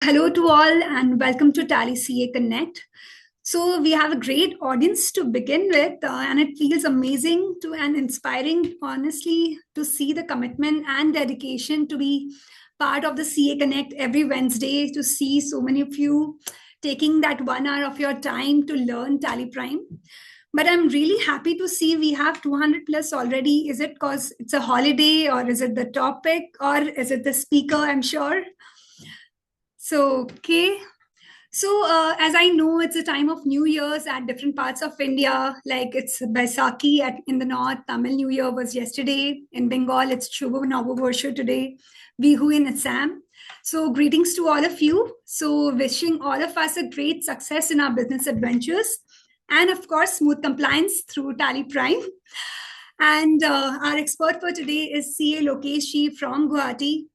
Hello to all and welcome to Tally CA Connect. So we have a great audience to begin with, and it feels amazing to and inspiring, honestly, to see the commitment and dedication to be part of the CA Connect every Wednesday. To see so many of you taking that 1 hour of your time to learn Tally Prime. But I'm really happy to see we have 200 plus already. Is it because it's a holiday, or is it the topic, or is it the speaker? I'm sure. So, okay. So, as I know, it's a time of New Year's at different parts of India. Like it's Baisakhi in the north, Tamil New Year was yesterday. In Bengal, it's Shubha Navabarsha today, Bihu in Assam. So, greetings to all of you. So, wishing all of us a great success in our business adventures. And of course, smooth compliance through Tally Prime. And our expert for today is CA Lokesh from Guwahati,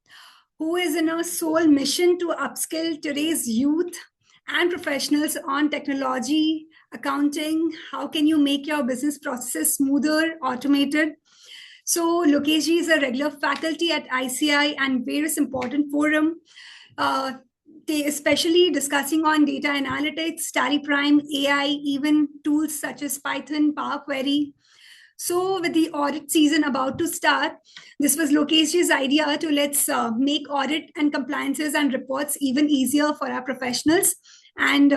who is in a sole mission to upskill today's youth and professionals on technology, accounting. How can you make your business processes smoother, automated? So Lokesh is a regular faculty at ICI and various important forum. Uh, they especially discussing on data analytics, Tally Prime, AI, even tools such as Python, Power Query. So, with the audit season about to start, this was Lokesh's idea to let's make audit and compliances and reports even easier for our professionals. And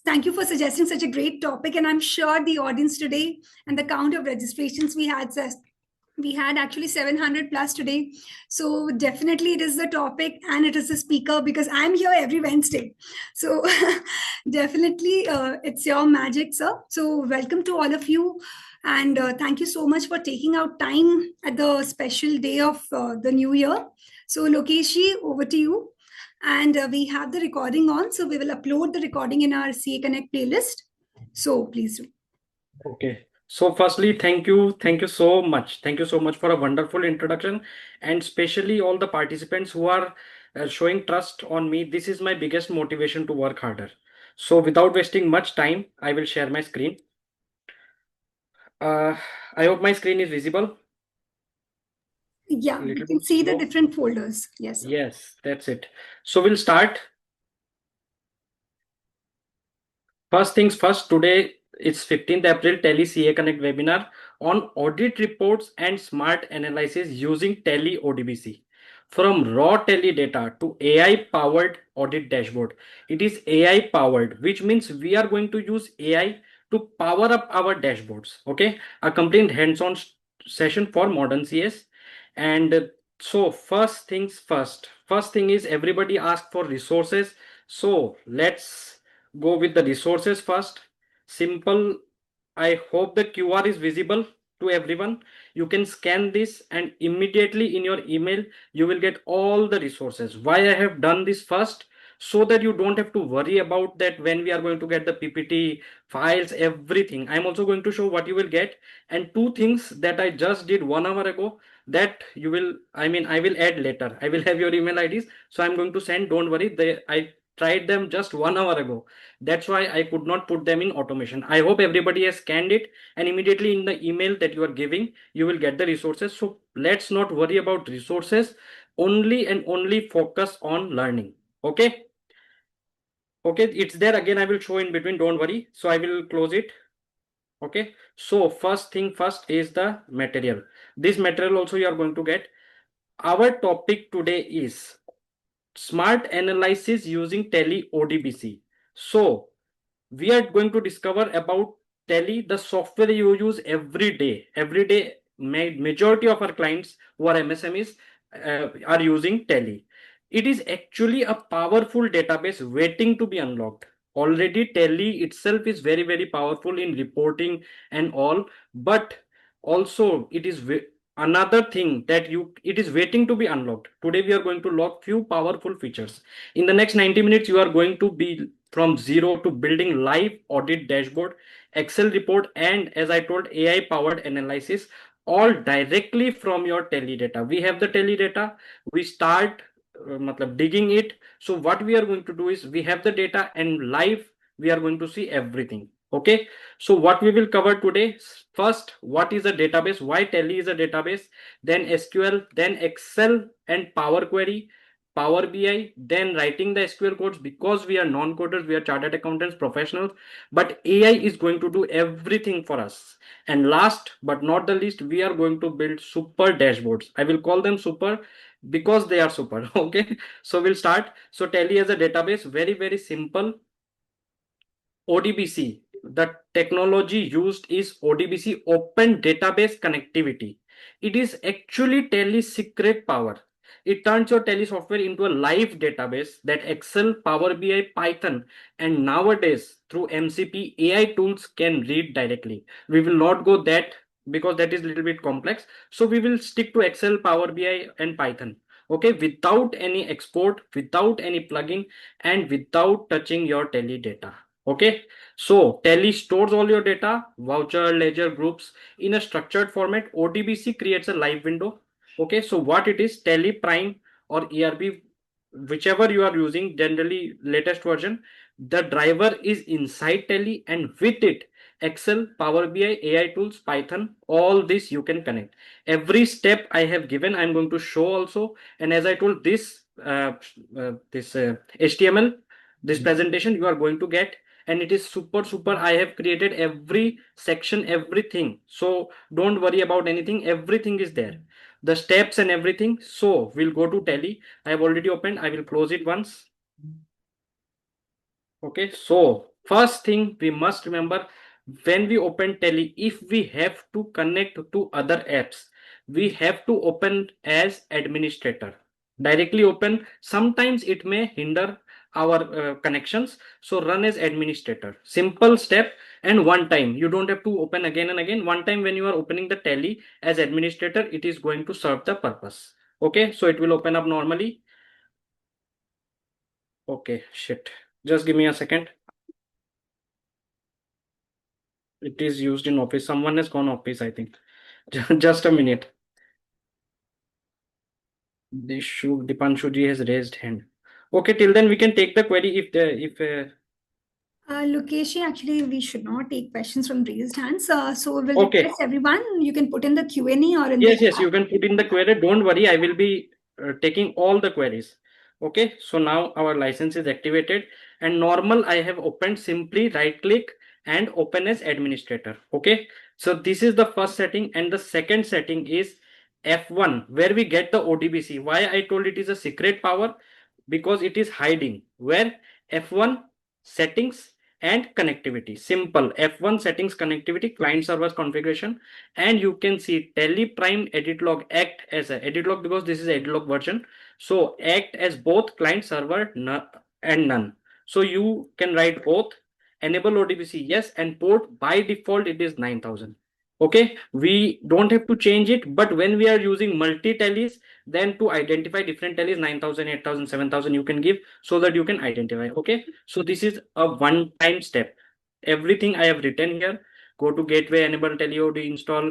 thank you for suggesting such a great topic. And I'm sure the audience today and the count of registrations we had actually 700 plus today. So definitely it is the topic and it is the speaker because I'm here every Wednesday. So definitely it's your magic, sir. So welcome to all of you. And thank you so much for taking out time at the special day of the new year. So Lokeshi, over to you. And we have the recording on. So we will upload the recording in our CA Connect playlist. So please do. Okay. So firstly, thank you. Thank you so much. Thank you so much for a wonderful introduction, and especially all the participants who are showing trust on me. This is my biggest motivation to work harder. So without wasting much time, I will share my screen. Uh, I hope my screen is visible. Yeah, A we little can bit see the slow. different folders. Yes, sir. Yes, that's it. So we'll start. First things first, today it's 15th April Tally CA Connect webinar on audit reports and smart analysis using Tally ODBC. From raw Tally data to AI powered audit dashboard. It is AI powered, which means we are going to use AI to power up our dashboards. Okay, a complete hands-on session for modern CS. And so first things first. First thing is everybody asked for resources. So let's go with the resources first. Simple. I hope the QR is visible to everyone. You can scan this and immediately in your email you will get all the resources. Why I have done this first, so that you don't have to worry about that when we are going to get the PPT files, everything. I'm also going to show what you will get, and two things that I just did 1 hour ago that you will, I will add later. I will have your email IDs, so I'm going to send. Don't worry, I tried them just 1 hour ago. That's why I could not put them in automation. I hope everybody has scanned it, and immediately in the email that you are giving, you will get the resources. So let's not worry about resources, only and only focus on learning. Okay. Okay, it's there again. I will show in between. Don't worry. So I will close it. Okay. So first thing first is the material. This material also you are going to get. Our topic today is smart analysis using Tally ODBC. So we are going to discover about Tally, the software you use every day. Every day, majority of our clients who are MSMEs are using Tally. It is actually a powerful database waiting to be unlocked. Already Tally itself is very, very powerful in reporting and all, but also it is another thing that it is waiting to be unlocked. Today we are going to lock few powerful features. In the next 90 minutes, you are going to be from zero to building live audit dashboard, Excel report, and as I told, AI powered analysis, all directly from your Tally data. We have the Tally data. We start digging it. So what we are going to do is we have the data and live we are going to see everything. Okay. So what we will cover today, first, what is a database, why Tally is a database, then SQL, then Excel and Power Query, Power BI, then writing the SQL codes, because we are non-coders, we are chartered accountants, professionals, but AI is going to do everything for us. And last but not the least, we are going to build super dashboards. I will call them super because they are super. Okay, so we'll start. So Tally as a database, very, very simple. ODBC, the technology used is ODBC, Open Database Connectivity. It is actually Tally's secret power. It turns your Tally software into a live database that Excel, Power BI, Python, and nowadays through MCP AI tools can read directly. We will not go that because that is a little bit complex. So we will stick to Excel, Power BI, and Python. Okay, without any export, without any plugin, and without touching your Tally data. Okay, so Tally stores all your data, voucher, ledger, groups in a structured format. ODBC creates a live window. Okay, so what it is, Tally Prime or ERB, whichever you are using, generally latest version, the driver is inside Tally, and with it, Excel, Power BI, AI tools, Python, all this you can connect. Every step I have given, I'm going to show also. And as I told, this HTML, this presentation you are going to get, and it is super. I have created every section, everything, so don't worry about anything, everything is there, the steps and everything. So we'll go to Tally. I have already opened, I will close it once. Okay, so first thing we must remember, when we open Tally, if we have to connect to other apps, we have to open as administrator. Directly open, sometimes it may hinder our connections. So run as administrator. Simple step, and one time. You don't have to open again and again. One time when you are opening the Tally as administrator, it is going to serve the purpose. Okay, so it will open up normally. Okay, shit. Just give me a second. It is used in office. Someone has gone office, I think. Just a minute. Dipanshuji has raised hand. Okay, till then we can take the query if Lokesh, actually, we should not take questions from raised hands. So we'll okay. request everyone, you can put in the Q&A or in Yes, the yes, you can put in the query. Don't worry, I will be taking all the queries. Okay, so now our license is activated, and normal I have opened, simply right click and open as administrator. Okay, so this is the first setting, and the second setting is F1, where we get the ODBC. Why I told it is a secret power? Because it is hiding. Where? F1 settings and connectivity. Simple. F1 settings, connectivity, client servers configuration, and you can see Tally Prime edit log act as a edit log, because this is edit log version. So act as both client server and none. So you can write both. Enable ODBC yes, and port by default it is 9000. Okay, we don't have to change it, but when we are using multi tallies, then to identify different tallies, 9000, 8000, 7000 you can give, so that you can identify. Okay, so this is a one time step. Everything I have written here. Go to gateway, enable Tally OD, install,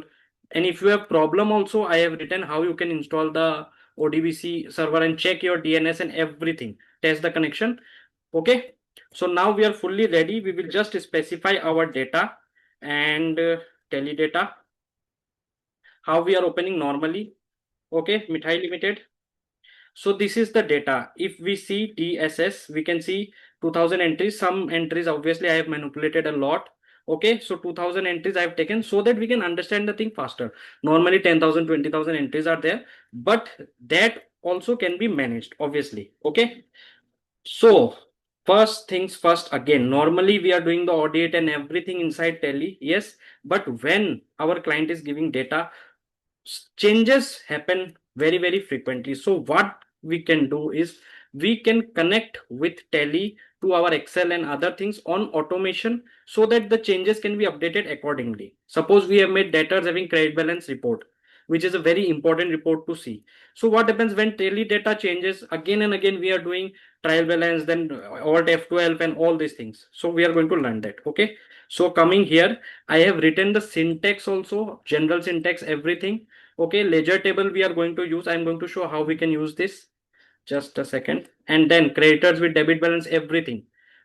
and if you have problem also, I have written how you can install the ODBC server and check your DNS and everything, test the connection. Okay, so now we are fully ready. We will just specify our data and Tally data, how we are opening normally. Okay, Mithai Limited. So this is the data. If we see DSS, we can see 2000 entries. Some entries obviously I have manipulated a lot. Okay, so 2000 entries I have taken so that we can understand the thing faster. Normally 10,000, 20,000 entries are there, but that also can be managed, obviously. Okay, so first things first, again, normally we are doing the audit and everything inside Tally, yes, but when our client is giving data, changes happen very frequently. So what we can do is we can connect with Tally to our Excel and other things on automation, so that the changes can be updated accordingly. Suppose we have made debtors having credit balance report, which is a very important report to see. So what happens when Tally data changes? Again and again we are doing trial balance, then alt F12 and all these things. So we are going to learn that. Okay, so coming here, I have written the syntax also, general syntax, everything. Okay, ledger table we are going to use. I'm going to show how we can use this. Just a second. And then creditors with debit balance, everything.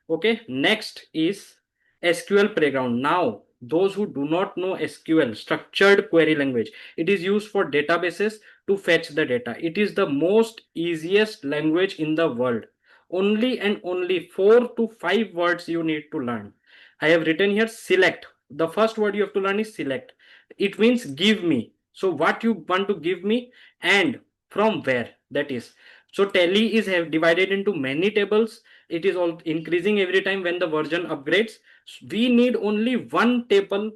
Okay, next is SQL playground. Now those who do not know SQL, structured query language, it is used for databases to fetch the data. It is the most easiest language in the world. Only and only 4 to 5 words you need to learn. I have written here select. The first word you have to learn is select. It means give me. So what you want to give me and from where, that is. So Tally is divided into many tables. It is all increasing every time when the version upgrades. We need only one table.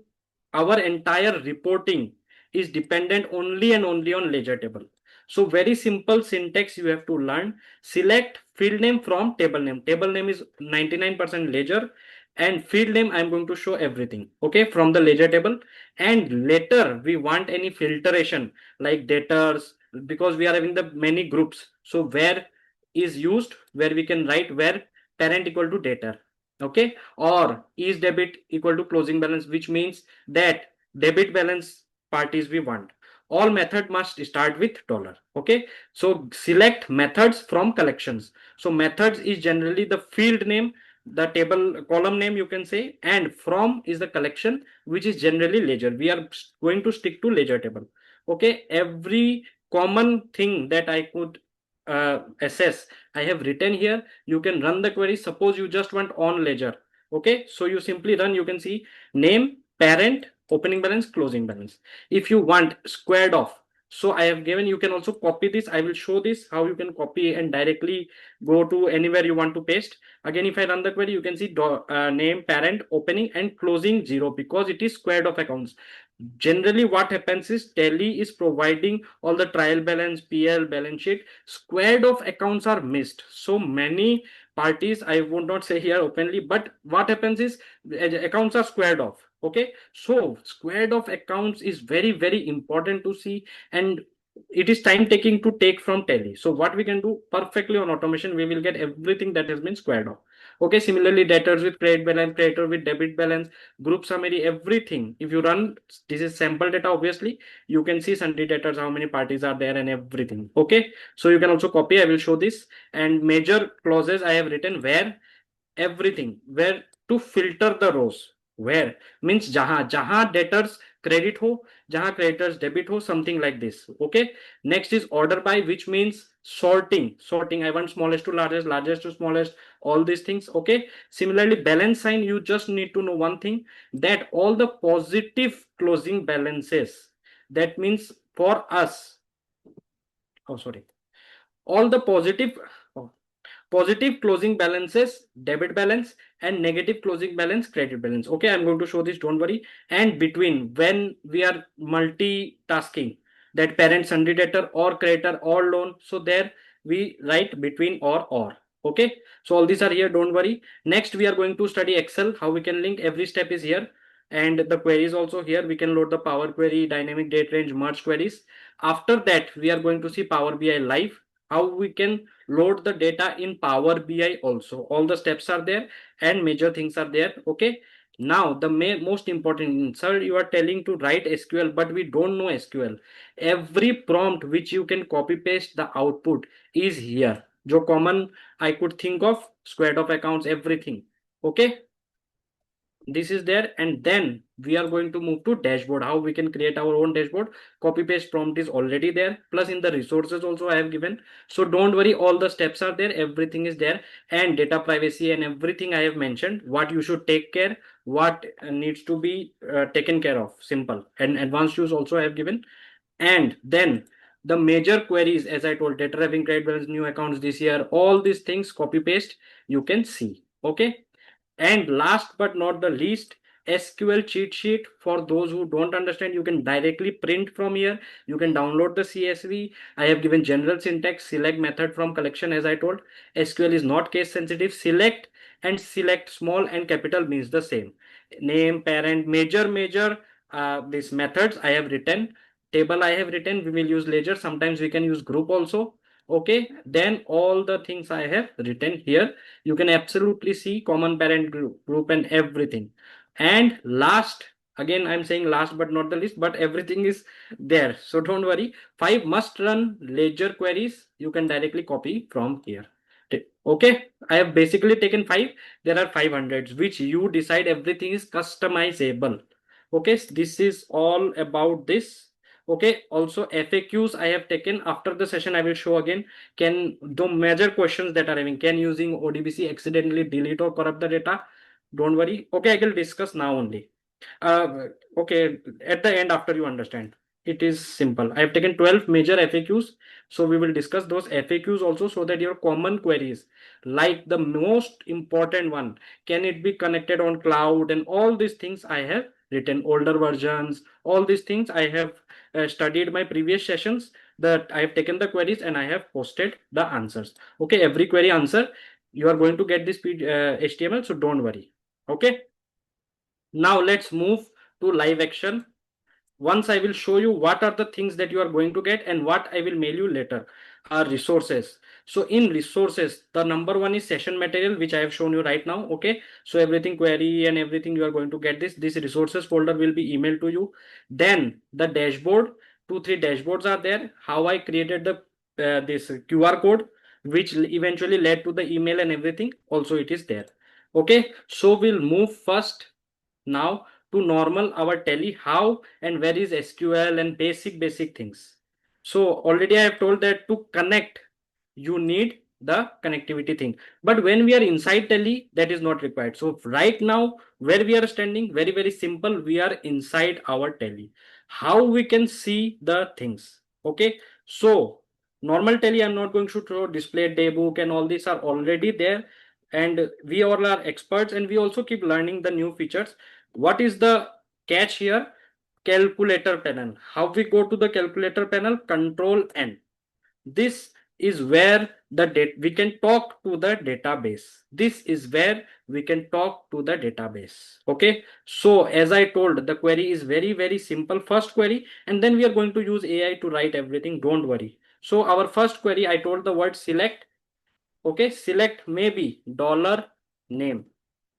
Our entire reporting is dependent only and only on ledger table. So very simple syntax you have to learn. Select field name from table name. Table name is 99% ledger, and field name I'm going to show everything, okay, from the ledger table. And later we want any filtration like debtors, because we are having the many groups. So where is used, where we can write where parent equal to debtor, okay, or is debit equal to closing balance, which means that debit balance parties we want. All method must start with dollar, okay. So select methods from collections. So methods is generally the field name, the table column name you can say, and from is the collection, which is generally ledger. We are going to stick to ledger table, okay. Every common thing that I could assess I have written here. You can run the query. Suppose you just want on ledger, okay, so you simply run. You can see name, parent, opening balance, closing balance. If you want squared off, so I have given, you can also copy this. I will show this how you can copy and directly go to anywhere you want to paste. Again, if I run the query, you can see name, parent, opening and closing 0, because it is squared off accounts. Generally what happens is Tally is providing all the trial balance, PL, balance sheet. Squared off accounts are missed. So many parties, I would not say here openly, but what happens is accounts are squared off, okay. So squared off accounts is very very important to see, and it is time taking to take from Tally. So what we can do perfectly on automation, we will get everything that has been squared off, okay. Similarly debtors with credit balance, creditor with debit balance, group summary, everything. If you run, this is sample data, obviously you can see sundry debtors, how many parties are there and everything, okay. So you can also copy. I will show this. And major clauses I have written where, everything, where to filter the rows, where means jahan debtors credit ho, jahan creditors debit ho, something like this, okay. Next is order by, which means sorting. I want smallest to largest, largest to smallest, all these things, okay. Similarly balance sign, you just need to know one thing, that all the positive closing balances, that means for us, oh sorry, all the positive, oh, positive closing balances debit balance, and negative closing balance credit balance, okay. I'm going to show this, don't worry. And between, when we are multitasking, that parent sundry debtor or creditor or loan, so there we write between or, okay. So all these are here, don't worry. Next we are going to study Excel, how we can link. Every step is here, and the queries also here. We can load the power query, dynamic date range, merge queries. After that we are going to see Power BI live, how we can load the data in Power BI also. All the steps are there and major things are there, okay. Now the most important, sir, you are telling to write SQL, but we don't know SQL. Every prompt which you can copy paste, the output is here. जो common I could think of, squared off accounts, everything, okay. This is there. And then we are going to move to dashboard, how we can create our own dashboard. Copy paste prompt is already there, plus in the resources also I have given. So don't worry, all the steps are there, everything is there. And data privacy and everything I have mentioned, what you should take care, what needs to be taken care of, simple. And advanced use also I have given. And then the major queries, as I told, data having credit balance, new accounts this year, all these things copy paste you can see, okay. And last but not the least, SQL cheat sheet. For those who don't understand, you can directly print from here. You can download the CSV. I have given general syntax, select method from collection. As I told, SQL is not case sensitive. Select and select small and capital means the same. Name, parent, major, these methods I have written. Table I have written. We will use ledger. Sometimes we can use group also. Okay. Then all the things I have written here, you can absolutely see common parent group and everything. And last, again I'm saying last but not the least, but everything is there, so don't worry. 5 must run ledger queries, you can directly copy from here, okay. I have basically taken 5. There are 500s which you decide, everything is customizable, Okay, this is all about this. Okay, also FAQs I have taken after the session. I will show again. Can the major questions that are having, can using ODBC accidentally delete or corrupt the data? Don't worry. Okay, I will discuss now only. Okay, at the end after you understand. It is simple. I have taken 12 major FAQs. So we will discuss those FAQs also, so that your common queries, like the most important one, can it be connected on cloud, and all these things I have written, older versions, all these things I have studied my previous sessions, that I have taken the queries and I have posted the answers. Okay, every query answer you are going to get this HTML, so don't worry. Okay, now let's move to live action. Once I will show you what are the things that you are going to get and what I will mail you later are resources. So in resources, the number one is session material, which I have shown you right now. Okay, so everything, query and everything, you are going to get this resources folder will be emailed to you. Then the dashboard, 2 3 dashboards are there. How I created the this QR code, which eventually led to the email and everything, also it is there. Okay, so we'll move first now to normal our tally, how and where is SQL and basic things. So already I have told that to connect you need the connectivity thing, but when we are inside tally, that is not required. So right now where we are standing, very simple, we are inside our tally. How we can see the things? Okay, so normal tally, I'm not going to show display daybook and all these are already there, and we all are experts, and we also keep learning the new features. What is the catch here? Calculator panel. How we go to the calculator panel? Control N. This is where the we can talk to the database. This is where we can talk to the database. Okay, so as I told, the query is very simple. First query, and then we are going to use AI to write everything, don't worry. So our first query, I told the word select. Okay, select maybe dollar name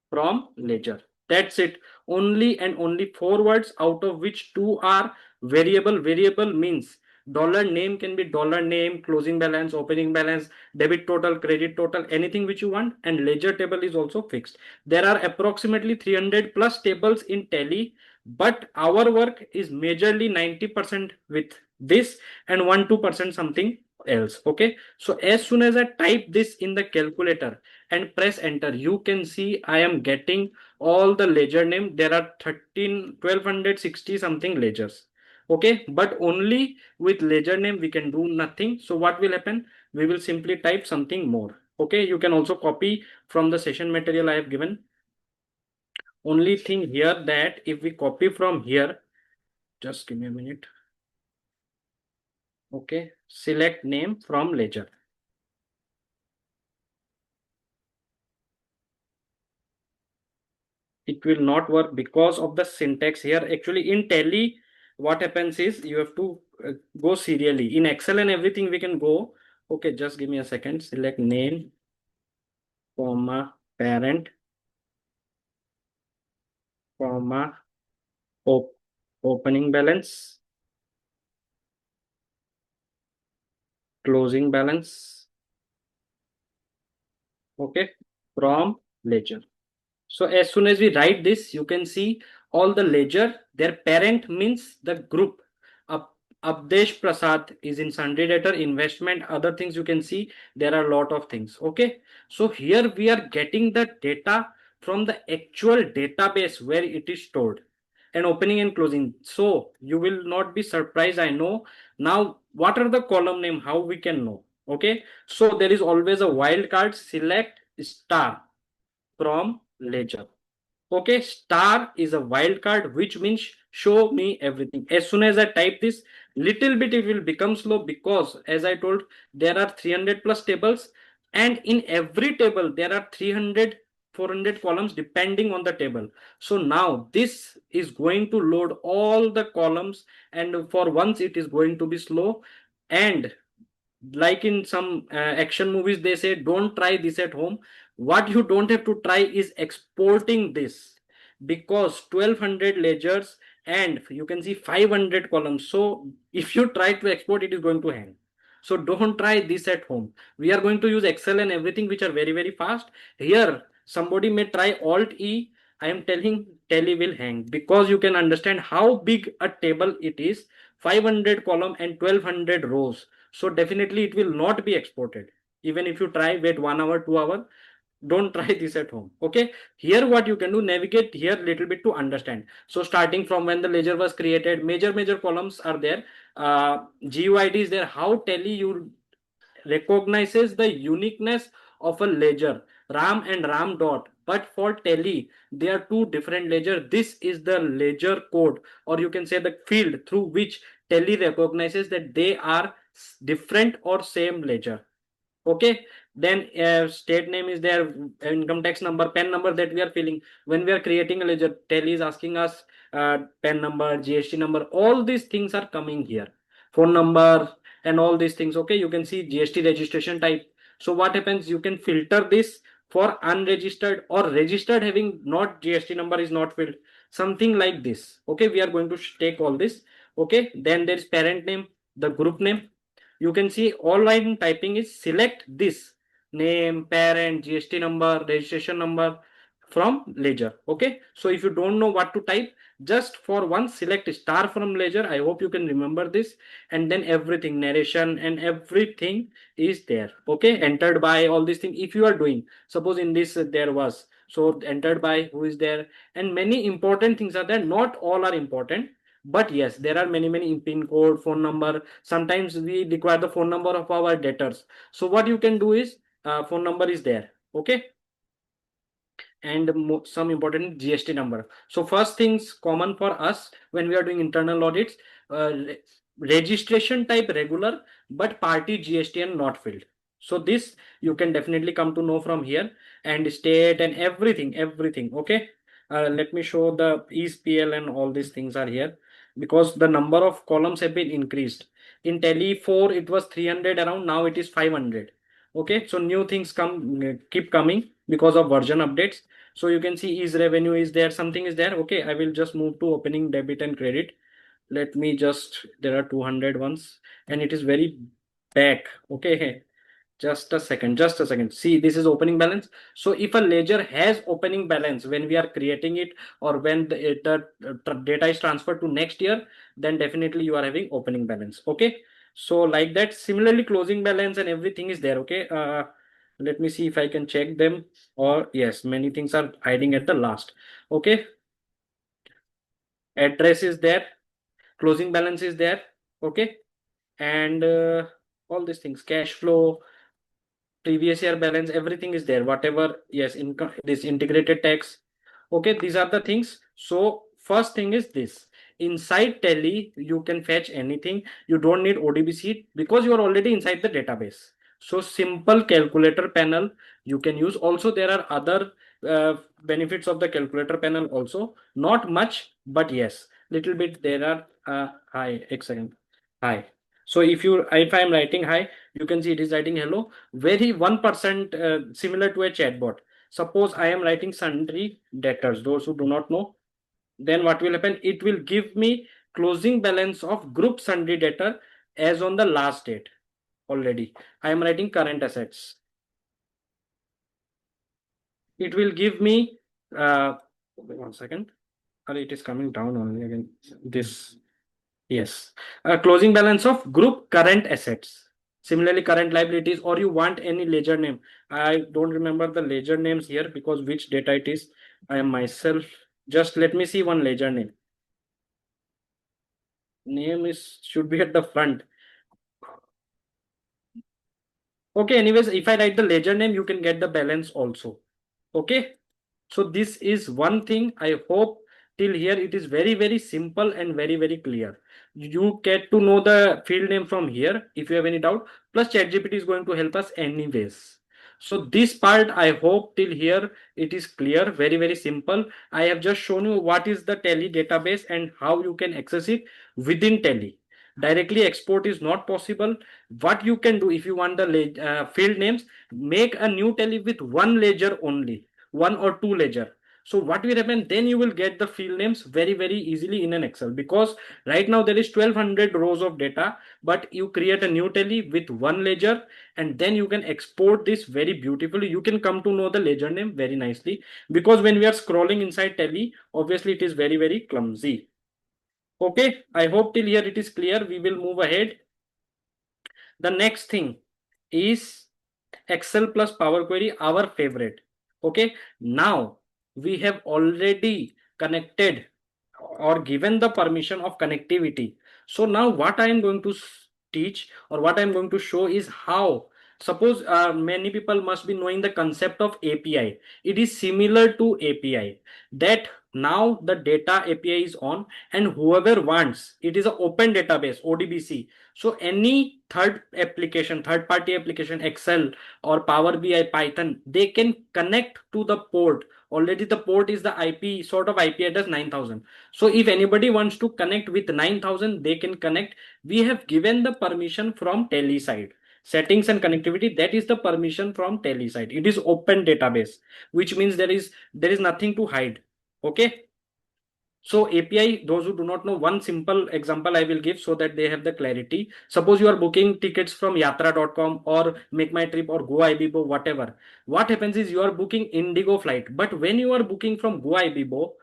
from ledger. That's it. Only and only 4 words, out of which 2 are variable. Variable means dollar name can be dollar name, closing balance, opening balance, debit total, credit total, anything which you want. And ledger table is also fixed. There are approximately 300 plus tables in Tally, but our work is majorly 90% with this and 1 2% something else. Okay, so as soon as I type this in the calculator and press enter, you can see I am getting all the ledger name. There are 1260 something ledgers. Okay, but only with ledger name we can do nothing. So what will happen? We will simply type something more. Okay, you can also copy from the session material I have given. Only thing here that if we copy from here, just give me a minute. Okay, select name from ledger. It will not work because of the syntax here. Actually in Tally, what happens is you have to go serially. In Excel and everything we can go. Okay, just give me a second. Select name, comma, parent, comma, op opening balance, closing balance. Okay, from ledger. So as soon as we write this, you can see all the ledger. Their parent means the group. Up, Abdesh Prasad is in sundry debtor, investment, other things you can see. There are a lot of things. Okay. So here we are getting the data from the actual database where it is stored, and opening and closing. So you will not be surprised. I know. Now, what are the column name? How we can know? Okay. So there is always a wildcard. Select star from ledger. Okay, star is a wildcard, which means show me everything. As soon as I type this, little bit it will become slow, because as I told, there are 300 plus tables, and in every table there are 300 400 columns depending on the table. So now this is going to load all the columns, and for once it is going to be slow. And like in some action movies, they say don't try this at home. What you don't have to try is exporting this, because 1200 ledgers and you can see 500 columns. So if you try to export, it is going to hang. So don't try this at home. We are going to use Excel and everything, which are very fast. Here somebody may try Alt E, I am telling Tally will hang, because you can understand how big a table it is, 500 column and 1200 rows. So definitely it will not be exported. Even if you try, wait 1 hour, 2 hour, don't try this at home. Okay, here what you can do, navigate here little bit to understand. So starting from when the ledger was created, major columns are there, GUID is there, how Tally you recognizes the uniqueness of a ledger, ram and ram dot, but for Tally they are two different ledger. This is the ledger code, or you can say the field through which Tally recognizes that they are different or same ledger. Okay, then state name is there, income tax number, PAN number that we are filling when we are creating a ledger. Tally is asking us PAN number, GST number, all these things are coming here, phone number and all these things. Okay, you can see GST registration type. So what happens, you can filter this for unregistered or registered having not GST number is not filled, something like this. Okay, we are going to take all this. Okay, then there is parent name, the group name. You can see all line typing is select this name, parent, GST number, registration number from ledger. Okay, so if you don't know what to type, just for one select star from ledger. I hope you can remember this, and then everything, narration and everything is there. Okay, entered by, all these things if you are doing, suppose in this there was, so entered by who is there, and many important things are there. Not all are important, but yes, there are many pin code, phone number. Sometimes we require the phone number of our debtors. So what you can do is, phone number is there. Okay, and some important GST number. So first things common for us when we are doing internal audits, registration type regular, but party GST and not filled. So this you can definitely come to know from here, and state and everything. Okay, let me show the ESPL and all these things are here, because the number of columns have been increased. In Tally 4 it was 300 around, now it is 500. Okay, so new things keep coming because of version updates. So you can see is revenue is there, something is there. Okay, I will just move to opening debit and credit. Let me just, there are 200 ones and it is very back. Okay, just a second. See, this is opening balance. So if a ledger has opening balance when we are creating it, or when the data is transferred to next year, then definitely you are having opening balance. Okay, so like that. Similarly, closing balance and everything is there. Okay, let me see if I can check them, or yes, many things are hiding at the last. Okay, address is there, closing balance is there. Okay, and all these things, cash flow, previous year balance, everything is there, whatever. Yes, income, this integrated tax. Okay, these are the things. So first thing is this, inside Tally you can fetch anything. You don't need ODBC because you are already inside the database. So simple calculator panel you can use. Also there are other benefits of the calculator panel also, not much, but yes, little bit there are. Hi, excellent. Hi. So if I am writing hi, you can see it is writing hello, very 1% similar to a chatbot. Suppose I am writing sundry debtors, those who do not know, then what will happen, it will give me closing balance of group sundry debtor as on the last date. Already I am writing current assets, it will give me one second, it is coming down only again, this. Yes, closing balance of group current assets. Similarly, current liabilities, or you want any ledger name. I don't remember the ledger names here because which data it is. I am myself. Just let me see one ledger name. Name is should be at the front. Okay, anyways, if I write the ledger name, you can get the balance also. Okay. So this is one thing. I hope till here it is very simple and very clear. You get to know the field name from here if you have any doubt. Plus ChatGPT is going to help us anyways. So this part I hope till here it is clear. Very simple. I have just shown you what is the Tally database and how you can access it within Tally. Directly export is not possible. What you can do, if you want the field names, make a new Tally with one ledger only, one or two ledger. So what will happen? Then you will get the field names very, very easily in an Excel, because right now there is 1200 rows of data, but you create a new tally with one ledger, and then you can export this very beautifully. You can come to know the ledger name very nicely, because when we are scrolling inside tally, obviously it is very, very clumsy. Okay, I hope till here it is clear. We will move ahead. The next thing is Excel plus Power Query, our favorite. Okay, now we have already connected or given the permission of connectivity. So now what I am going to teach, or what I am going to show, is how, suppose many people must be knowing the concept of API. It is similar to API, that now the data API is on, and whoever wants, it is an open database, ODBC. So any third party application, Excel or Power BI, Python, they can connect to the port. Already the port is the IP, sort of IP address 9000. So if anybody wants to connect with 9000, they can connect. We have given the permission from Tally side. Settings and connectivity, that is the permission from Tally side. It is open database, which means there is nothing to hide. Okay. So API, those who do not know, one simple example I will give so that they have the clarity. Suppose you are booking tickets from yatra.com or Make My Trip or Go Ibibo, whatever. What happens is you are booking Indigo flight, but when you are booking from Go Ibibo,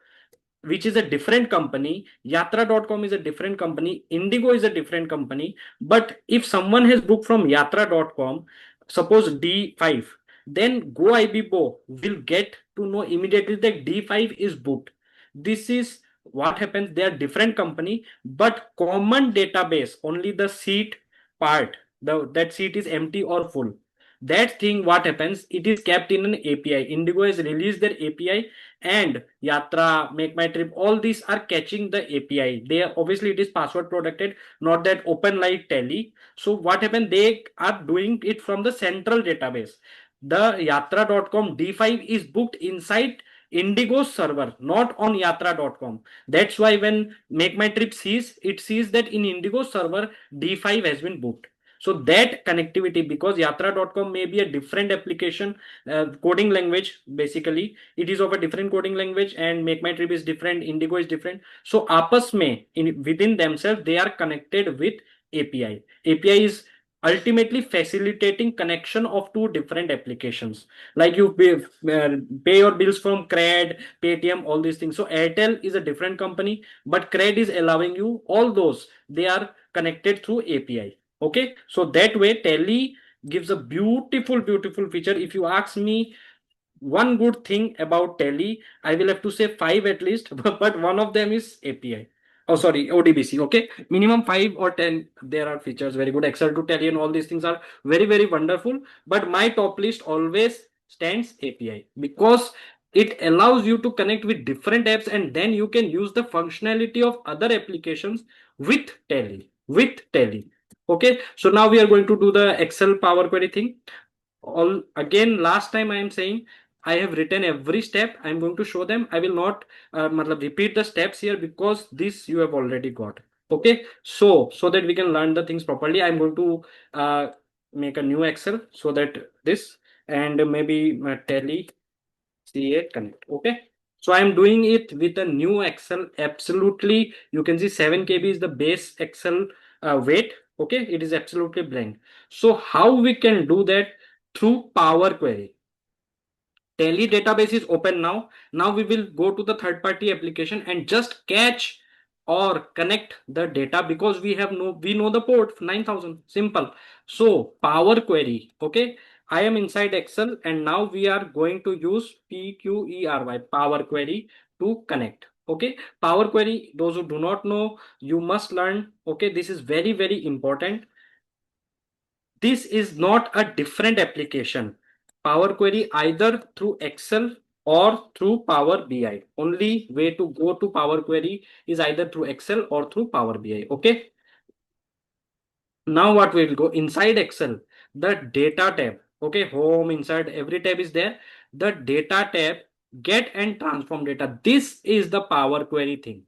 which is a different company, yatra.com is a different company, Indigo is a different company. But if someone has booked from yatra.com, suppose D5, then Go Ibibo will get to know immediately that D5 is booked. This is what happens. They are different company, but common database, only the seat part, that seat is empty or full. That thing, what happens, it is kept in an API. Indigo has released their API, and Yatra, Make My Trip, all these are catching the API. They are, obviously it is password protected, not that open like Tally. So what happened, they are doing it from the central database. The yatra.com D5 is booked inside Indigo's server, not on yatra.com. That's why when Make My Trip sees, it sees that in Indigo's server D5 has been booked. So that connectivity, because yatra.com may be a different application, coding language, basically it is of a different coding language, and Make My Trip is different, Indigo is different. So aapas mein, within themselves, they are connected with API. API is ultimately facilitating connection of two different applications. Like you pay your bills from Cred, Paytm, all these things. So Airtel is a different company, but Cred is allowing you all those. They are connected through API. Okay, so that way Tally gives a beautiful, beautiful feature. If you ask me one good thing about Tally, I will have to say five at least, but one of them is API. Oh, sorry, ODBC. Okay, minimum 5 or 10. There are features very good. Excel to Tally and all these things are very, very wonderful. But my top list always stands API, because it allows you to connect with different apps, and then you can use the functionality of other applications with Tally. With Tally. Okay, so now we are going to do the Excel Power Query thing. All again, last time I am saying, I have written every step. I'm going to show them. I will not repeat the steps here, because this you have already got. Okay, so that we can learn the things properly, I'm going to make a new Excel, so that this, and maybe Tally CA Connect. Okay, so I'm doing it with a new Excel. Absolutely, you can see 7 KB is the base Excel weight. Okay, it is absolutely blank. So how we can do that? Through Power Query. Tally database is open now. Now we will go to the third party application and just catch or connect the data, because we know the port 9000. Simple. So Power Query. Okay, I am inside Excel, and now we are going to use PQERY, Power Query, to connect. Okay, Power Query, those who do not know, you must learn. Okay, this is very, very important. This is not a different application. Power Query either through Excel or through Power BI. Only way to go to Power Query is either through Excel or through Power BI. Okay. Now what we will go inside Excel, the data tab. Okay, home, inside, every tab is there. The data tab, get and transform data. This is the Power Query thing.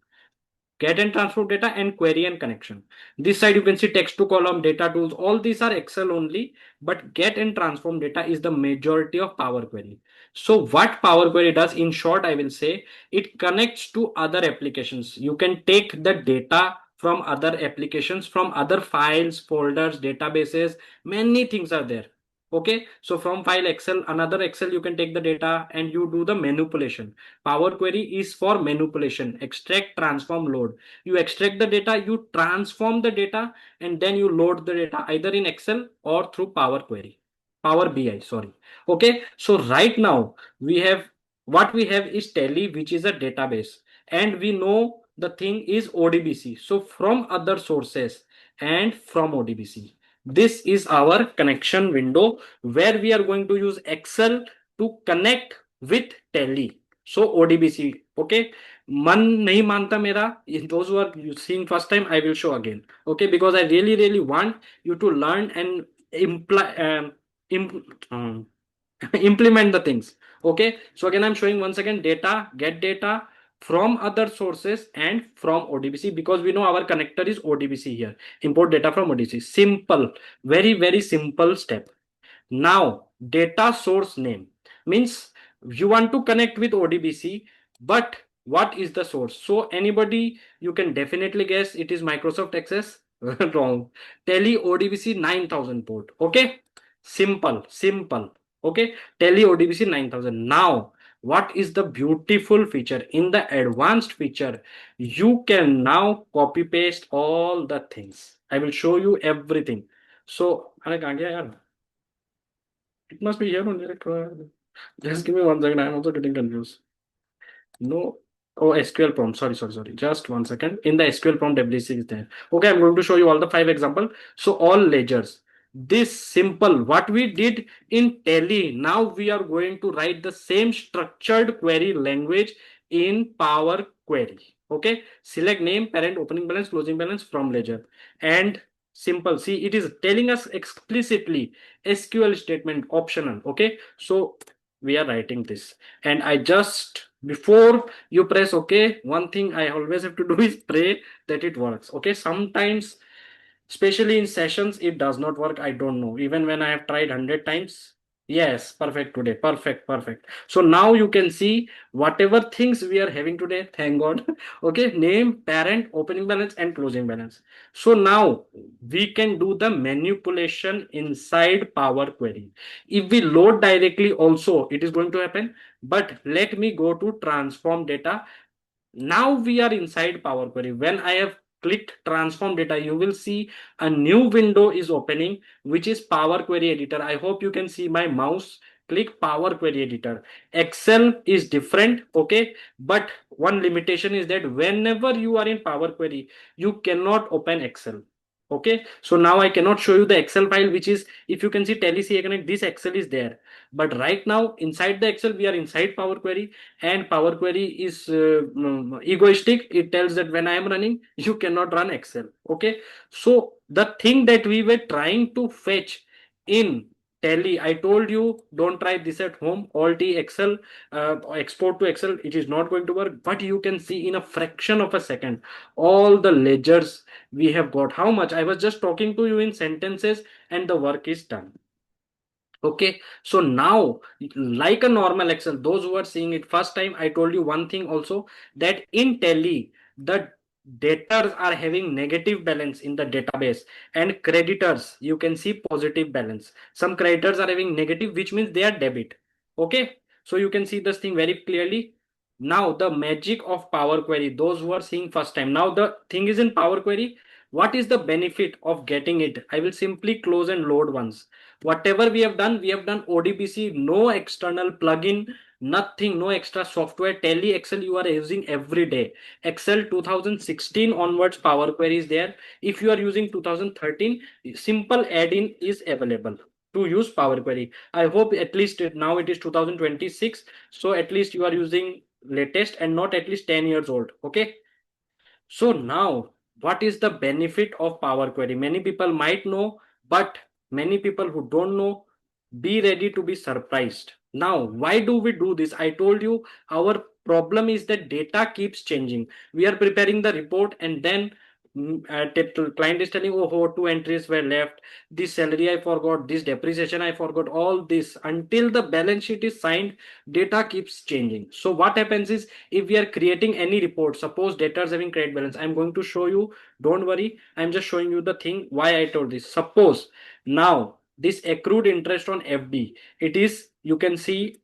get and transform data, and query and connection. This side you can see text to column, data tools, all these are Excel only, but get and transform data is the majority of Power Query. So what Power Query does, in short, I will say, it connects to other applications. You can take the data from other applications, from other files, folders, databases, many things are there. Okay, so from file Excel, another Excel, you can take the data and you do the manipulation. Power Query is for manipulation, extract, transform, load. You extract the data, you transform the data, and then you load the data either in Excel or through Power Query. Power BI, sorry. Okay, so right now we have, what we have is Tally, which is a database, and we know the thing is ODBC. So from other sources and from ODBC, this is our connection window where we are going to use Excel to connect with Tally. So ODBC, okay. मन नहीं मानता मेरा, those who are seeing first time, I will show again, okay, because I really want you to learn and um, implement the things. Okay, so again I'm showing once again data, get data from other sources and from ODBC, because we know our connector is ODBC here. Import data from ODBC. Simple, very simple step. Now, data source name means you want to connect with ODBC, but what is the source? So anybody, you can definitely guess it is Microsoft Access. Wrong. Tally ODBC 9000 port. Okay, simple. Okay, Tally ODBC 9000. Now, what is the beautiful feature? In the advanced feature, you can now copy paste all the things. I will show you everything. So, अरे कहाँ गया यार? It must be here only. Just give me 1 second. I'm also getting confused. No. Oh, SQL prompt. Sorry. Just 1 second. In the SQL prompt, WC is there. Okay, I'm going to show you all the 5 examples. So all ledgers. This simple. What we did in Tally, now we are going to write the same structured query language in Power Query. Okay. Select name, parent, opening balance, closing balance from ledger. And simple. See, it is telling us explicitly SQL statement optional. Okay. So we are writing this, and I just, before you press okay, one thing I always have to do is pray that it works. Okay, sometimes, especially in sessions, it does not work. I don't know, even when I have tried 100 times. Yes, perfect today. Perfect. So now you can see whatever things we are having today, thank God. Okay, name, parent, opening balance, and closing balance. So now we can do the manipulation inside Power Query. If we load directly also, it is going to happen. But let me go to transform data. Now we are inside Power Query. When I have clicked transform data, you will see a new window is opening, which is Power Query Editor. I hope you can see my mouse. Click Power Query Editor. Excel is different, okay, but one limitation is that whenever you are in Power Query, you cannot open Excel. Okay, so now I cannot show you the Excel file, which is, if you can see Tally CA Connect, this Excel is there. But right now inside the Excel, we are inside Power Query, and Power Query is egoistic. It tells that when I am running, you cannot run Excel. Okay, so the thing that we were trying to fetch in Tally, I told you don't try this at home. Alt T Excel, export to Excel, it is not going to work. But you can see in a fraction of a second all the ledgers we have got. How much? I was just talking to you in sentences, and the work is done. Okay, so now, like a normal Excel, those who are seeing it first time, I told you one thing also, that in Tally, the debtors are having negative balance in the database, and creditors, you can see positive balance. Some creditors are having negative, which means they are debit. Okay, so you can see this thing very clearly. Now the magic of Power Query, those who are seeing first time, now the thing is in Power Query. What is the benefit of getting it? I will simply close and load once. Whatever we have done ODBC, no external plugin, nothing, no extra software. Tally Excel you are using every day. Excel 2016 onwards Power Query is there. If you are using 2013, simple add-in is available to use Power Query. I hope at least now it is 2026, so at least you are using latest and not at least 10 years old. Okay, so now, what is the benefit of Power Query? Many people might know, but many people who don't know, be ready to be surprised. Now, why do we do this? I told you our problem is that data keeps changing. We are preparing the report and then client is telling, oh, two entries were left, this salary I forgot, this depreciation I forgot, all this. Until the balance sheet is signed, data keeps changing. So what happens is, if we are creating any report, suppose debtors having credit balance, I'm going to show you, don't worry, I'm just showing you the thing why I told this. Suppose now this accrued interest on FD, it is, you can see,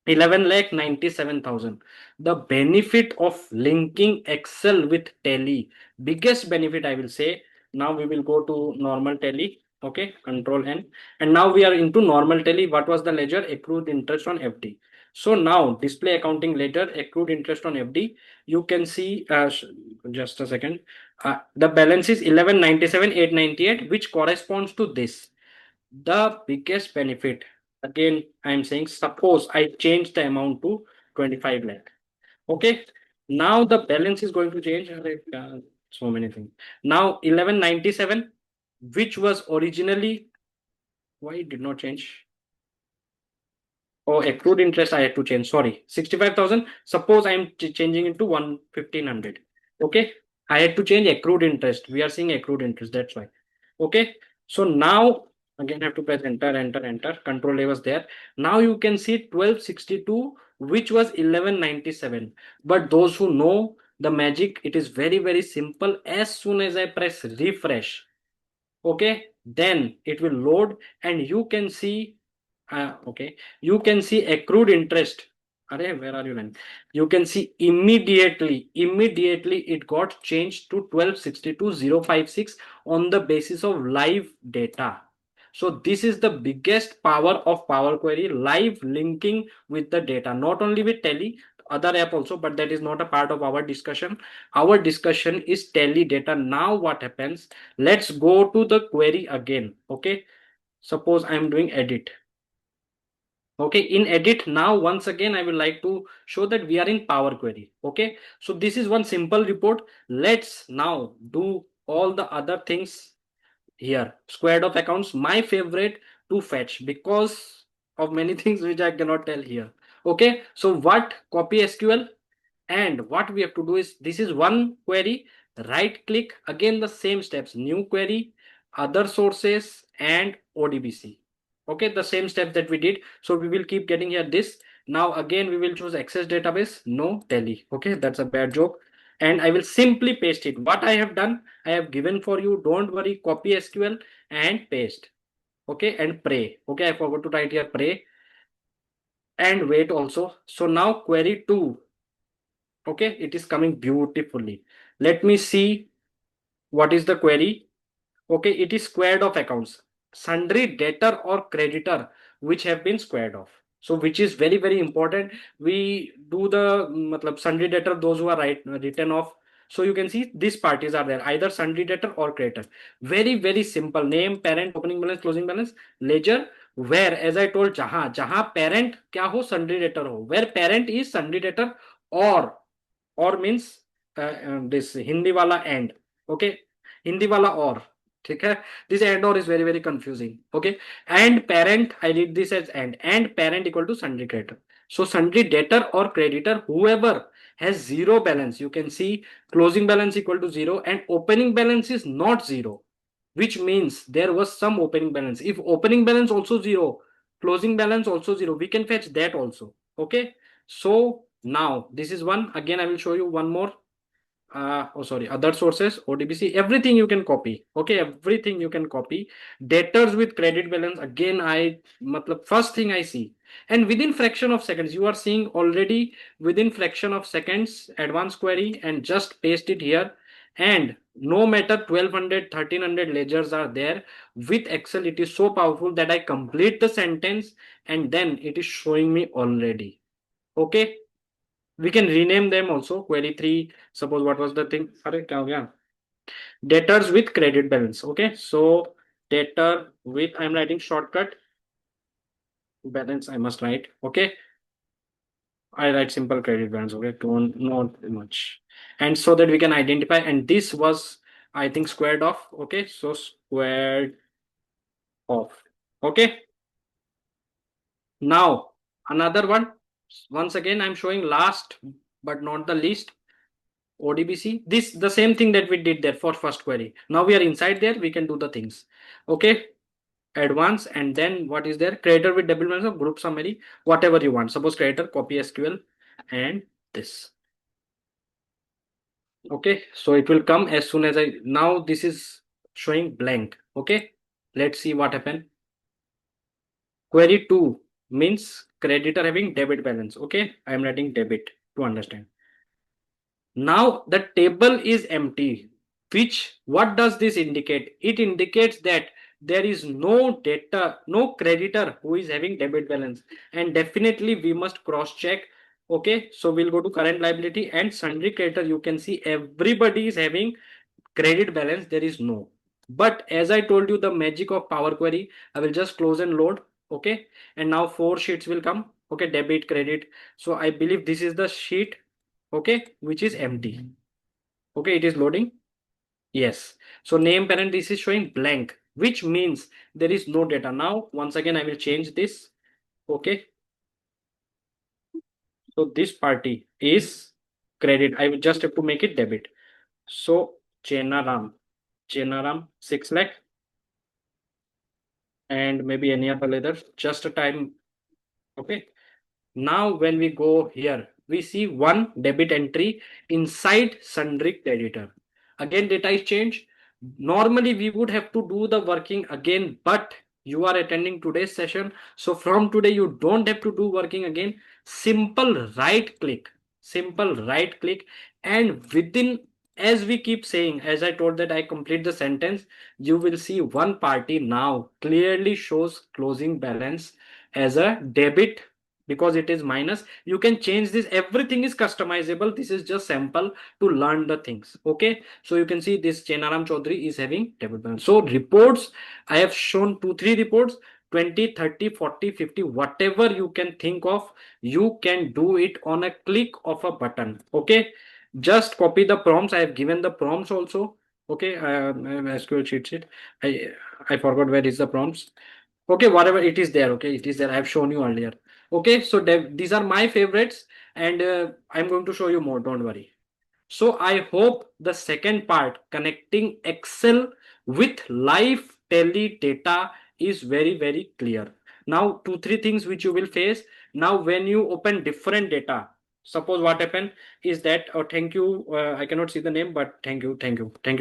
11,97,000. The benefit of linking Excel with Tally, biggest benefit I will say. Now we will go to normal Tally. Okay, Control N, and now we are into normal Tally. What was the ledger? Accrued interest on FD. So now display accounting ledger, accrued interest on FD. You can see, just a second. The balance is 11,97,898, which corresponds to this. The biggest benefit, again I'm saying, suppose I change the amount to 25 lakh. Okay, now the balance is going to change. So many things. Now 1197, which was originally, why it did not change? Oh, accrued interest I had to change. Sorry, 65,000. Suppose I'm changing into 1,500. Okay, I had to change accrued interest. We are seeing accrued interest. That's why. Okay, so now again I have to press enter, enter, enter. Control A was there. Now you can see 1262, which was 1197. But those who know the magic, it is very, very simple. As soon as I press refresh, okay, then it will load and you can see, okay, you can see accrued interest. Array, where are you then? You can see immediately it got changed to 1262,056 on the basis of live data. So this is the biggest power of Power Query, live linking with the data, not only with Tally, other app also, but that is not a part of our discussion. Our discussion is Tally data. Now what happens? Let's go to the query again. Okay, suppose I'm doing edit. Okay, in edit, now once again I would like to show that we are in Power Query. Okay, so this is one simple report. Let's now do all the other things here. Squared of accounts, my favorite to fetch because of many things which I cannot tell here. Okay, so what? Copy SQL. And what we have to do is, this is one query, right click, again the same steps, new query, other sources and ODBC. Okay, the same steps that we did. So we will keep getting here this. Now again we will choose access database, no Tally. Okay, that's a bad joke. And I will simply paste it. What I have done, I have given for you, don't worry, copy SQL and paste. Okay, and pray. Okay, I forgot to write here pray and wait also. So now query 2. Okay, it is coming beautifully. Let me see what is the query. Okay, it is squared off accounts, sundry debtor or creditor which have been squared off. So which is very, very important. We do the sundry debtor, those who are written off. So you can see these parties are there, either sundry debtor or creditor. Very, very simple. Name, parent, opening balance, closing balance, ledger. Where, as I told, jahan parent kya ho, sundry debtor ho, where parent is sundry debtor or means this Hindi wala and. Okay, Hindi wala or. Okay, this and or is very, very confusing. Okay, and parent, I read this as and parent equal to sundry creditor. So sundry debtor or creditor, whoever has zero balance, you can see closing balance equal to 0 and opening balance is not 0, which means there was some opening balance. If opening balance also 0, closing balance also 0, we can fetch that also. Okay, so now this is one. Again I will show you one more. Other sources, ODBC, everything you can copy. Okay, everything you can copy. Debtors with credit balance, again first thing I see, and within fraction of seconds, you are seeing already within fraction of seconds advanced query, and just paste it here. And no matter 1200 1300 ledgers are there, with Excel it is so powerful that I complete the sentence and then it is showing me already. Okay, we can rename them also. Query 3, suppose what was the thing? Yeah. Debtors with credit balance. Okay, so debtor with, I'm writing shortcut balance, I must write. Okay, I write simple credit balance. Okay, don't not much, and so that we can identify. And this was, I think, squared off. Okay, so squared off. Okay, now another one, Once again, I'm showing last but not the least, ODBC. This the same thing that we did there for first query. Now we are inside there, we can do the things. Okay, advance, and then what is there? Creator with double mention of group summary, whatever you want. Suppose creator, copy SQL, and this. Okay, so it will come as soon as I, now this is showing blank. Okay, let's see what happened. Query 2 means creditor having debit balance. Okay, I am writing debit to understand. Now the table is empty, which what does this indicate? It indicates that there is no data, no creditor who is having debit balance, and definitely we must cross check. Okay, so we'll go to current liability and sundry creditor. You can see everybody is having credit balance, there is no. But as I told you, the magic of Power Query, I will just close and load. Okay, and now 4 sheets will come. Okay, debit, credit. So I believe this is the sheet, okay, which is empty. Okay, it is loading. Yes, so name parent, this is showing blank, which means there is no data. Now once again I will change this. Okay, so this party is credit, I will just have to make it debit. So Chenaram 6 lakh, and maybe any other letter, just a time. Okay, now when we go here, we see one debit entry inside sundry creditor. Again data is changed. Normally we would have to do the working again, but you are attending today's session, so from today you don't have to do working again. Simple right click, and within, as we keep saying, as I told that I complete the sentence, you will see one party now clearly shows closing balance as a debit because it is minus. You can change this, everything is customizable. This is just sample to learn the things. Okay, so you can see this Chenaram Chaudhary is having debit balance. So reports, I have shown 2-3 reports, 20, 30, 40, 50, whatever you can think of, you can do it on a click of a button. Okay, just copy the prompts. I have given the prompts also. Okay, SQL cheat sheet. I forgot where is the prompts. Okay, whatever it is there. Okay, it is there. I have shown you earlier. Okay, so these are my favorites, and I'm going to show you more. Don't worry. So I hope the second part, connecting Excel with live tally data, is very clear. Now 2-3 things which you will face. Now when you open different data, suppose what happened is that, oh, thank you, I cannot see the name, but thank you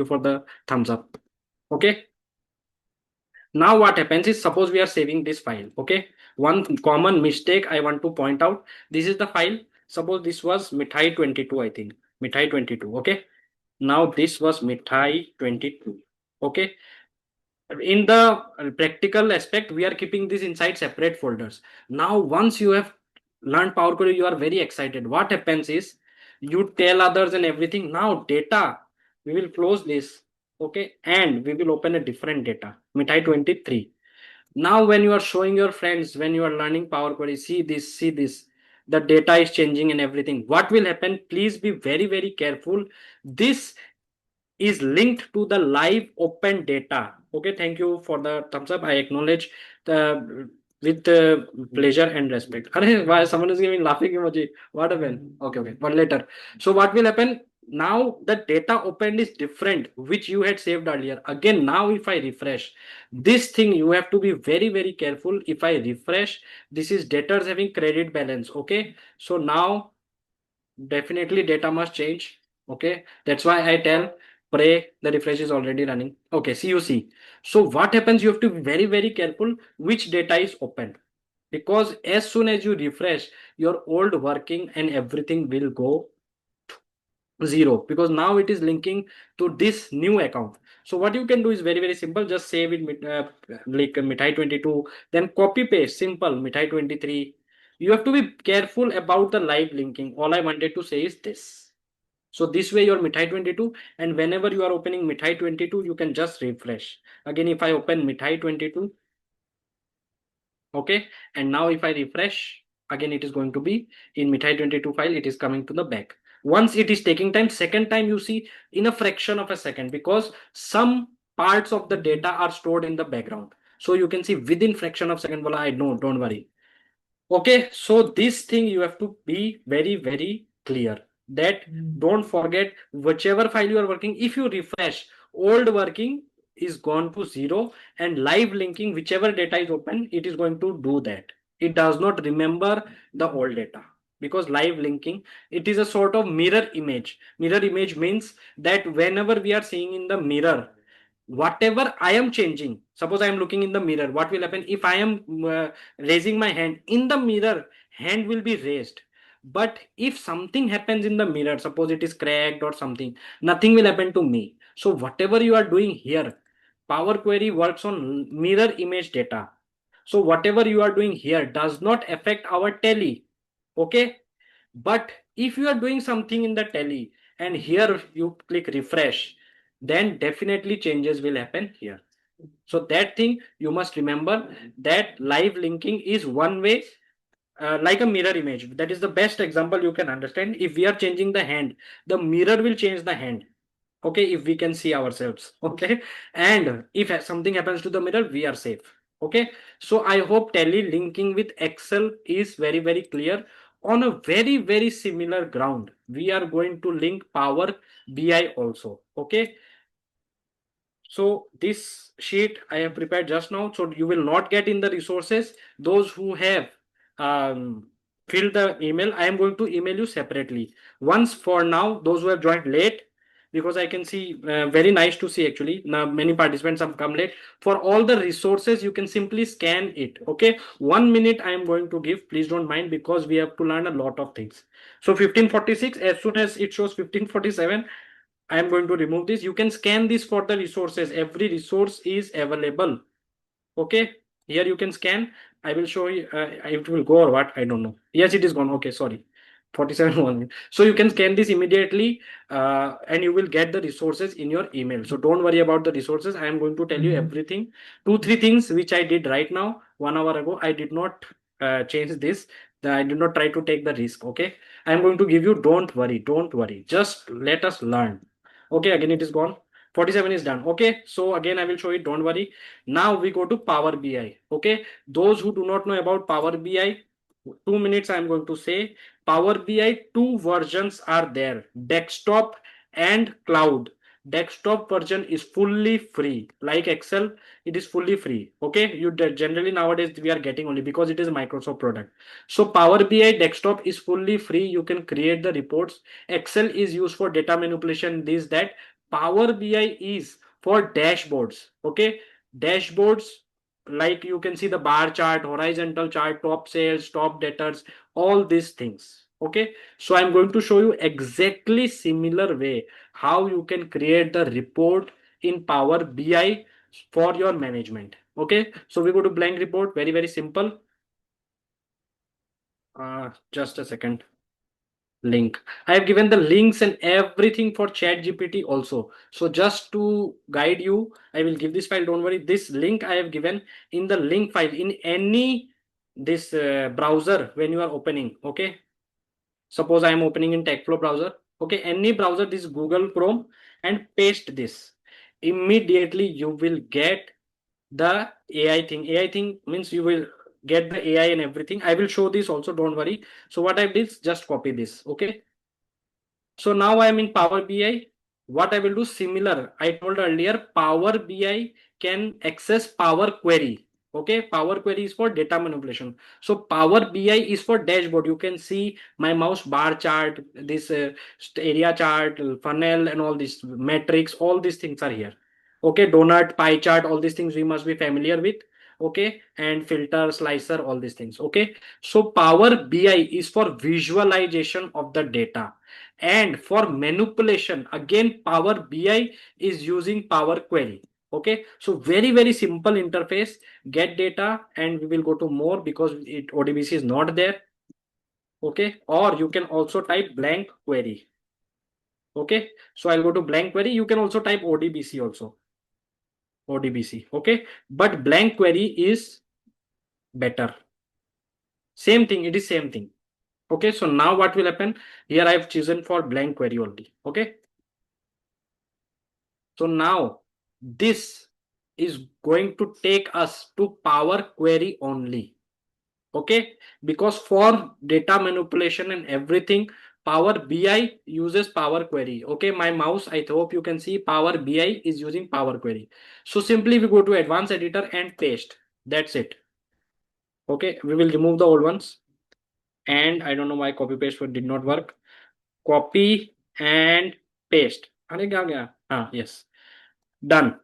for the thumbs up. Okay, now what happens is, suppose we are saving this file. Okay, one common mistake I want to point out, this is the file. Suppose this was mithai 22, I think mithai 22. Okay, now this was mithai 22. Okay, in the practical aspect, we are keeping this inside separate folders. Now once you have learned Power Query, you are very excited. What happens is, you tell others and everything. Now data, we will close this. Okay, and we will open a different data, mithai 23. Now when you are showing your friends, when you are learning Power Query, see this, the data is changing and everything. What will happen? Please be very careful. This is linked to the live open data. Okay, thank you for the thumbs up. I acknowledge the with pleasure and respect. Why someone is giving laughing emoji? What happened? Okay, but later. So what will happen? Now the data opened is different, which you had saved earlier. Again, now if I refresh this thing, you have to be very careful. If I refresh, this is debtors having credit balance. Okay, so now definitely data must change. Okay, that's why I tell pray the refresh is already running. Okay, see, you see. So what happens, you have to be very careful which data is opened, because as soon as you refresh, your old working and everything will go zero, because now it is linking to this new account. So what you can do is very simple, just save it like mithai 22, then copy paste, simple, mithai 23. You have to be careful about the live linking. All I wanted to say is this. So this way your mithai 22, and whenever you are opening mithai 22, you can just refresh. Again, if I open mithai 22, okay, and now if I refresh, again it is going to be in mithai 22 file, it is coming to the back. Once it is taking time, second time you see in a fraction of a second, because some parts of the data are stored in the background. So you can see within fraction of second, I know, don't worry. Okay, so this thing you have to be very, very clear that don't forget whichever file you are working. If you refresh, old working is gone to zero, and live linking, whichever data is open, it is going to do that. It does not remember the old data, because live linking, it is a sort of mirror image. Mirror image means that whenever we are seeing in the mirror, whatever I am changing, suppose I am looking in the mirror, what will happen if I am raising my hand in the mirror, hand will be raised. But if something happens in the mirror, suppose it is cracked or something, nothing will happen to me. So whatever you are doing here, Power Query works on mirror image data. So whatever you are doing here does not affect our tally. Okay. But if you are doing something in the tally and here you click refresh, then definitely changes will happen here. So that thing you must remember, that live linking is one way, like a mirror image. That is the best example you can understand. If we are changing the hand, the mirror will change the hand. Okay, if we can see ourselves. Okay, and if something happens to the mirror, we are safe. Okay, so I hope tally linking with Excel is very, very clear. On a very, very similar ground, we are going to link Power BI also. Okay, so this sheet I have prepared just now, so you will not get in the resources. Those who have um, filled the email, I am going to email you separately. Once for now, those who have joined late, because I can see, very nice to see actually. Now many participants have come late. For all the resources, you can simply scan it. Okay, 1 minute I am going to give. Please don't mind, because we have to learn a lot of things. So 1546, as soon as it shows 1547, I am going to remove this. You can scan this for the resources. Every resource is available. Okay. Here you can scan. I will show you. It will go or what? I don't know. Yes, it is gone. Okay. Sorry. 47 1. So you can scan this immediately, and you will get the resources in your email. So don't worry about the resources. I am going to tell you everything. 2, 3 things which I did right now, 1 hour ago. I did not change this. I did not try to take the risk. Okay. I am going to give you. Don't worry. Don't worry. Just let us learn. Okay, again it is gone. 47 is done. Okay, so again I will show it. Don't worry. Now we go to Power BI. Okay, those who do not know about Power BI, 2 minutes I am going to say. Power BI, two versions are there: desktop and cloud. Desktop version is fully free, like Excel. It is fully free. Okay, you generally nowadays we are getting only because it is a Microsoft product. So Power BI desktop is fully free. You can create the reports. Excel is used for data manipulation, this that. Power BI is for dashboards. Okay, dashboards, like you can see the bar chart, horizontal chart, top sales, top debtors, all these things. Okay, so I'm going to show you exactly similar way how you can create the report in Power BI for your management. Okay, so we go to blank report. Very, very simple. Just a second. Link. I have given the links and everything for chat GPT also. So just to guide you, I will give this file. Don't worry. This link I have given in the link file in any this browser when you are opening. Okay. Suppose I am opening in TechFlow browser. Okay. Any browser, this Google Chrome, and paste this. Immediately you will get the AI thing. AI thing means you will get the AI and everything. I will show this also. Don't worry. So what I did is just copy this. Okay. So now I am in Power BI. What I will do similar. I told earlier, Power BI can access Power Query. Okay, Power Query is for data manipulation. So Power BI is for dashboard. You can see my mouse bar chart, this area chart, funnel, and all these metrics. All these things are here. Okay, donut, pie chart, all these things we must be familiar with. Okay, and filter, slicer, all these things. Okay, so Power BI is for visualization of the data. And for manipulation, again, Power BI is using Power Query. Okay, so very, very simple interface. Get data, and we will go to more because ODBC is not there. Okay, or you can also type blank query. Okay, so I'll go to blank query. You can also type ODBC also. ODBC. Okay, but blank query is better. Same thing, it is same thing. Okay, so now what will happen? Here I have chosen for blank query only. Okay. So now this is going to take us to Power Query only. Okay, because for data manipulation and everything, Power BI uses Power Query. Okay, my mouse, I hope you can see Power BI is using Power Query. So simply we go to Advanced Editor and paste. That's it. Okay, we will remove the old ones. And I don't know why copy paste did not work. Copy and paste. अरे क्या गया? हाँ, yes. Done.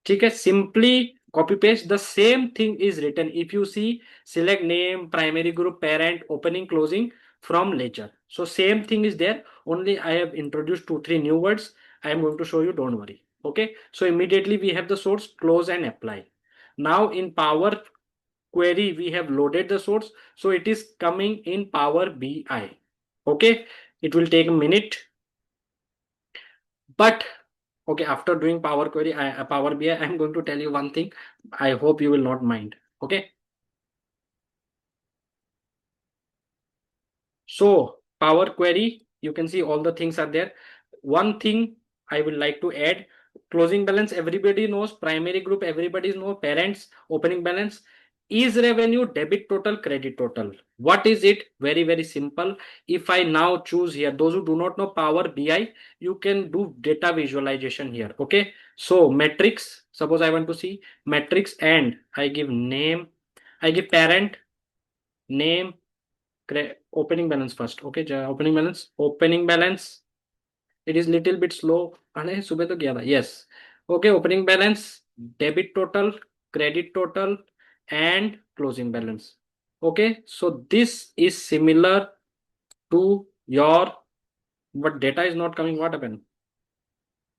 ठीक है, simply copy paste, the same thing is written. If you see, select name, primary group, parent, opening, closing from ledger. So same thing is there, only I have introduced 2 3 new words. I am going to show you, don't worry. Okay, so immediately we have the source, close and apply. Now in Power Query we have loaded the source, so it is coming in Power BI. Okay, it will take a minute, but okay, after doing Power Query, Power BI, I'm going to tell you one thing. I hope you will not mind. Okay. So Power Query, you can see all the things are there. One thing I would like to add, closing balance, everybody knows, primary group, everybody knows, parents, opening balance, is revenue, debit total, credit total. What is it? Very, very simple. If I now choose here, those who do not know Power BI, you can do data visualization here. Okay. So metrics, suppose I want to see metrics and I give name, I give parent, name, opening balance first. Okay, opening balance, it is little bit slow. अरे सुबह तो किया था. Yes. Okay, opening balance, debit total, credit total and closing balance. Okay, so this is similar to your, but data is not coming. What happened?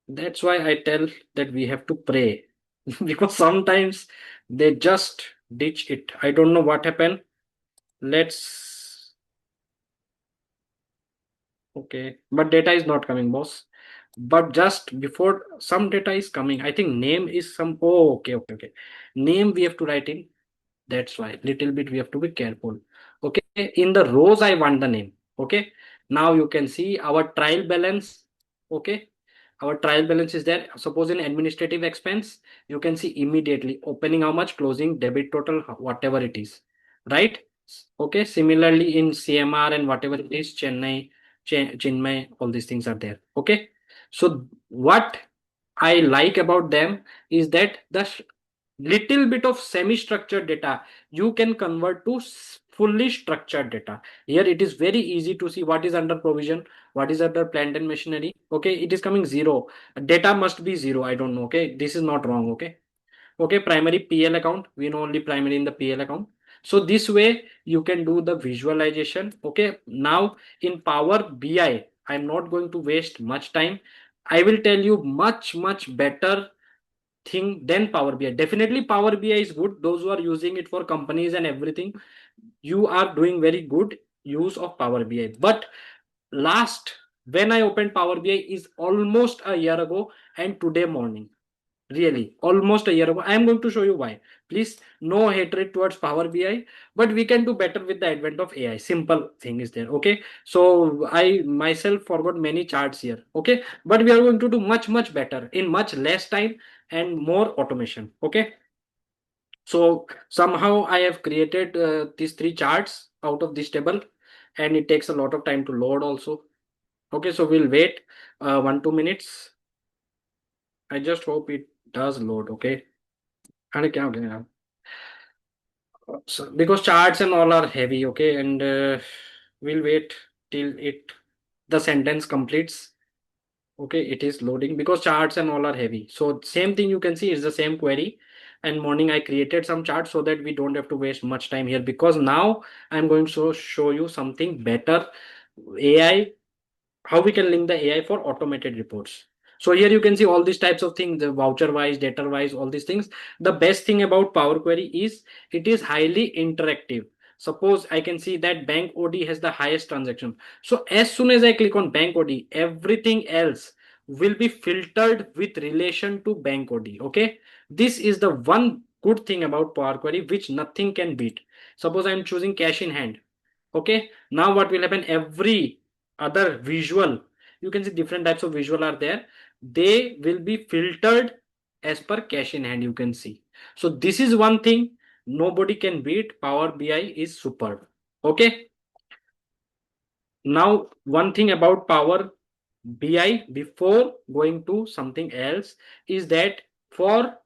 That's why I tell that we have to pray because sometimes they just ditch it. I don't know what happened. Let's, okay, but data is not coming, boss. But just before some data is coming, I think name is some. Oh, okay. Name we have to write in. That's why little bit we have to be careful. Okay, in the rows I want the name. Okay, now you can see our trial balance. Okay, our trial balance is there. Suppose in administrative expense, you can see immediately opening how much, closing, debit total, whatever it is, right? Okay, similarly in CMR and whatever it is, Chinmay, all these things are there. Okay, so what I like about them is that the little bit of semi-structured data you can convert to fully structured data. Here it is very easy to see what is under provision, what is under plant and machinery. Okay, it is coming zero. Data must be zero. I don't know. Okay, this is not wrong. Okay. Okay, primary PL account, we know only primary in the PL account. So this way you can do the visualization. Okay, now in Power BI, I'm not going to waste much time. I will tell you much better thing than Power BI. Definitely Power BI is good. Those who are using it for companies and everything, you are doing very good use of Power BI. But last, when I opened Power BI is almost a year ago and today morning. Really, almost a year ago. I am going to show you why. Please, no hatred towards Power BI, but we can do better with the advent of AI. Simple thing is there. Okay, so I myself forgot many charts here. Okay, but we are going to do much better in much less time and more automation. Okay, so somehow I have created these 3 charts out of this table, and it takes a lot of time to load also. Okay, so we'll wait 1 2 minutes. I just hope it does load. Okay. अरे क्या हो गया यार? So, because charts and all are heavy, okay, and we'll wait till it the sentence completes. Okay, it is loading because charts and all are heavy. So same thing you can see is the same query. And morning I created some charts so that we don't have to waste much time here, because now I'm going to show you something better. AI, how we can link the AI for automated reports. So here you can see all these types of things, the voucher wise, data wise, all these things. The best thing about Power Query is it is highly interactive. Suppose I can see that bank OD has the highest transaction. So as soon as I click on bank OD, everything else will be filtered with relation to bank OD. Okay. This is the one good thing about Power Query, which nothing can beat. Suppose I'm choosing cash in hand. Okay. Now what will happen? Every other visual, you can see different types of visual are there, they will be filtered as per cash in hand, you can see. So this is one thing. nobody can beat. Power BI is superb. Okay. Now, one thing about Power BI before going to something else is that for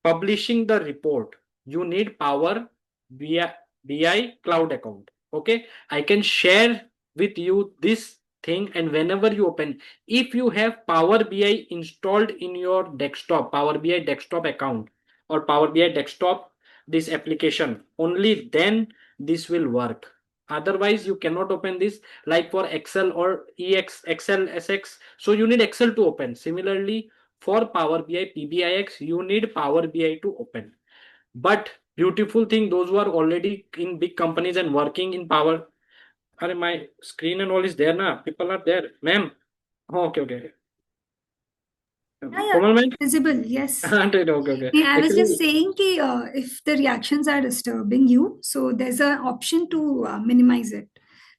publishing the report, you need Power BI cloud account. Okay, I can share with you this thing, and whenever you open, if you have Power BI installed in your desktop, Power BI desktop account or Power BI desktop, this application, only then this will work. Otherwise, you cannot open this, like for Excel or Excel SX. So you need Excel to open. Similarly, for Power BI PBIX, you need Power BI to open. But beautiful thing, those who are already in big companies and working in Power, my screen and all is there now. People are there, ma'am. Oh, okay, okay. Yeah, Komal, ma'am. visible, yes. Okay, okay. Yeah, I was just Actually, saying कि, if the reactions are disturbing you, so there's an option to minimize it.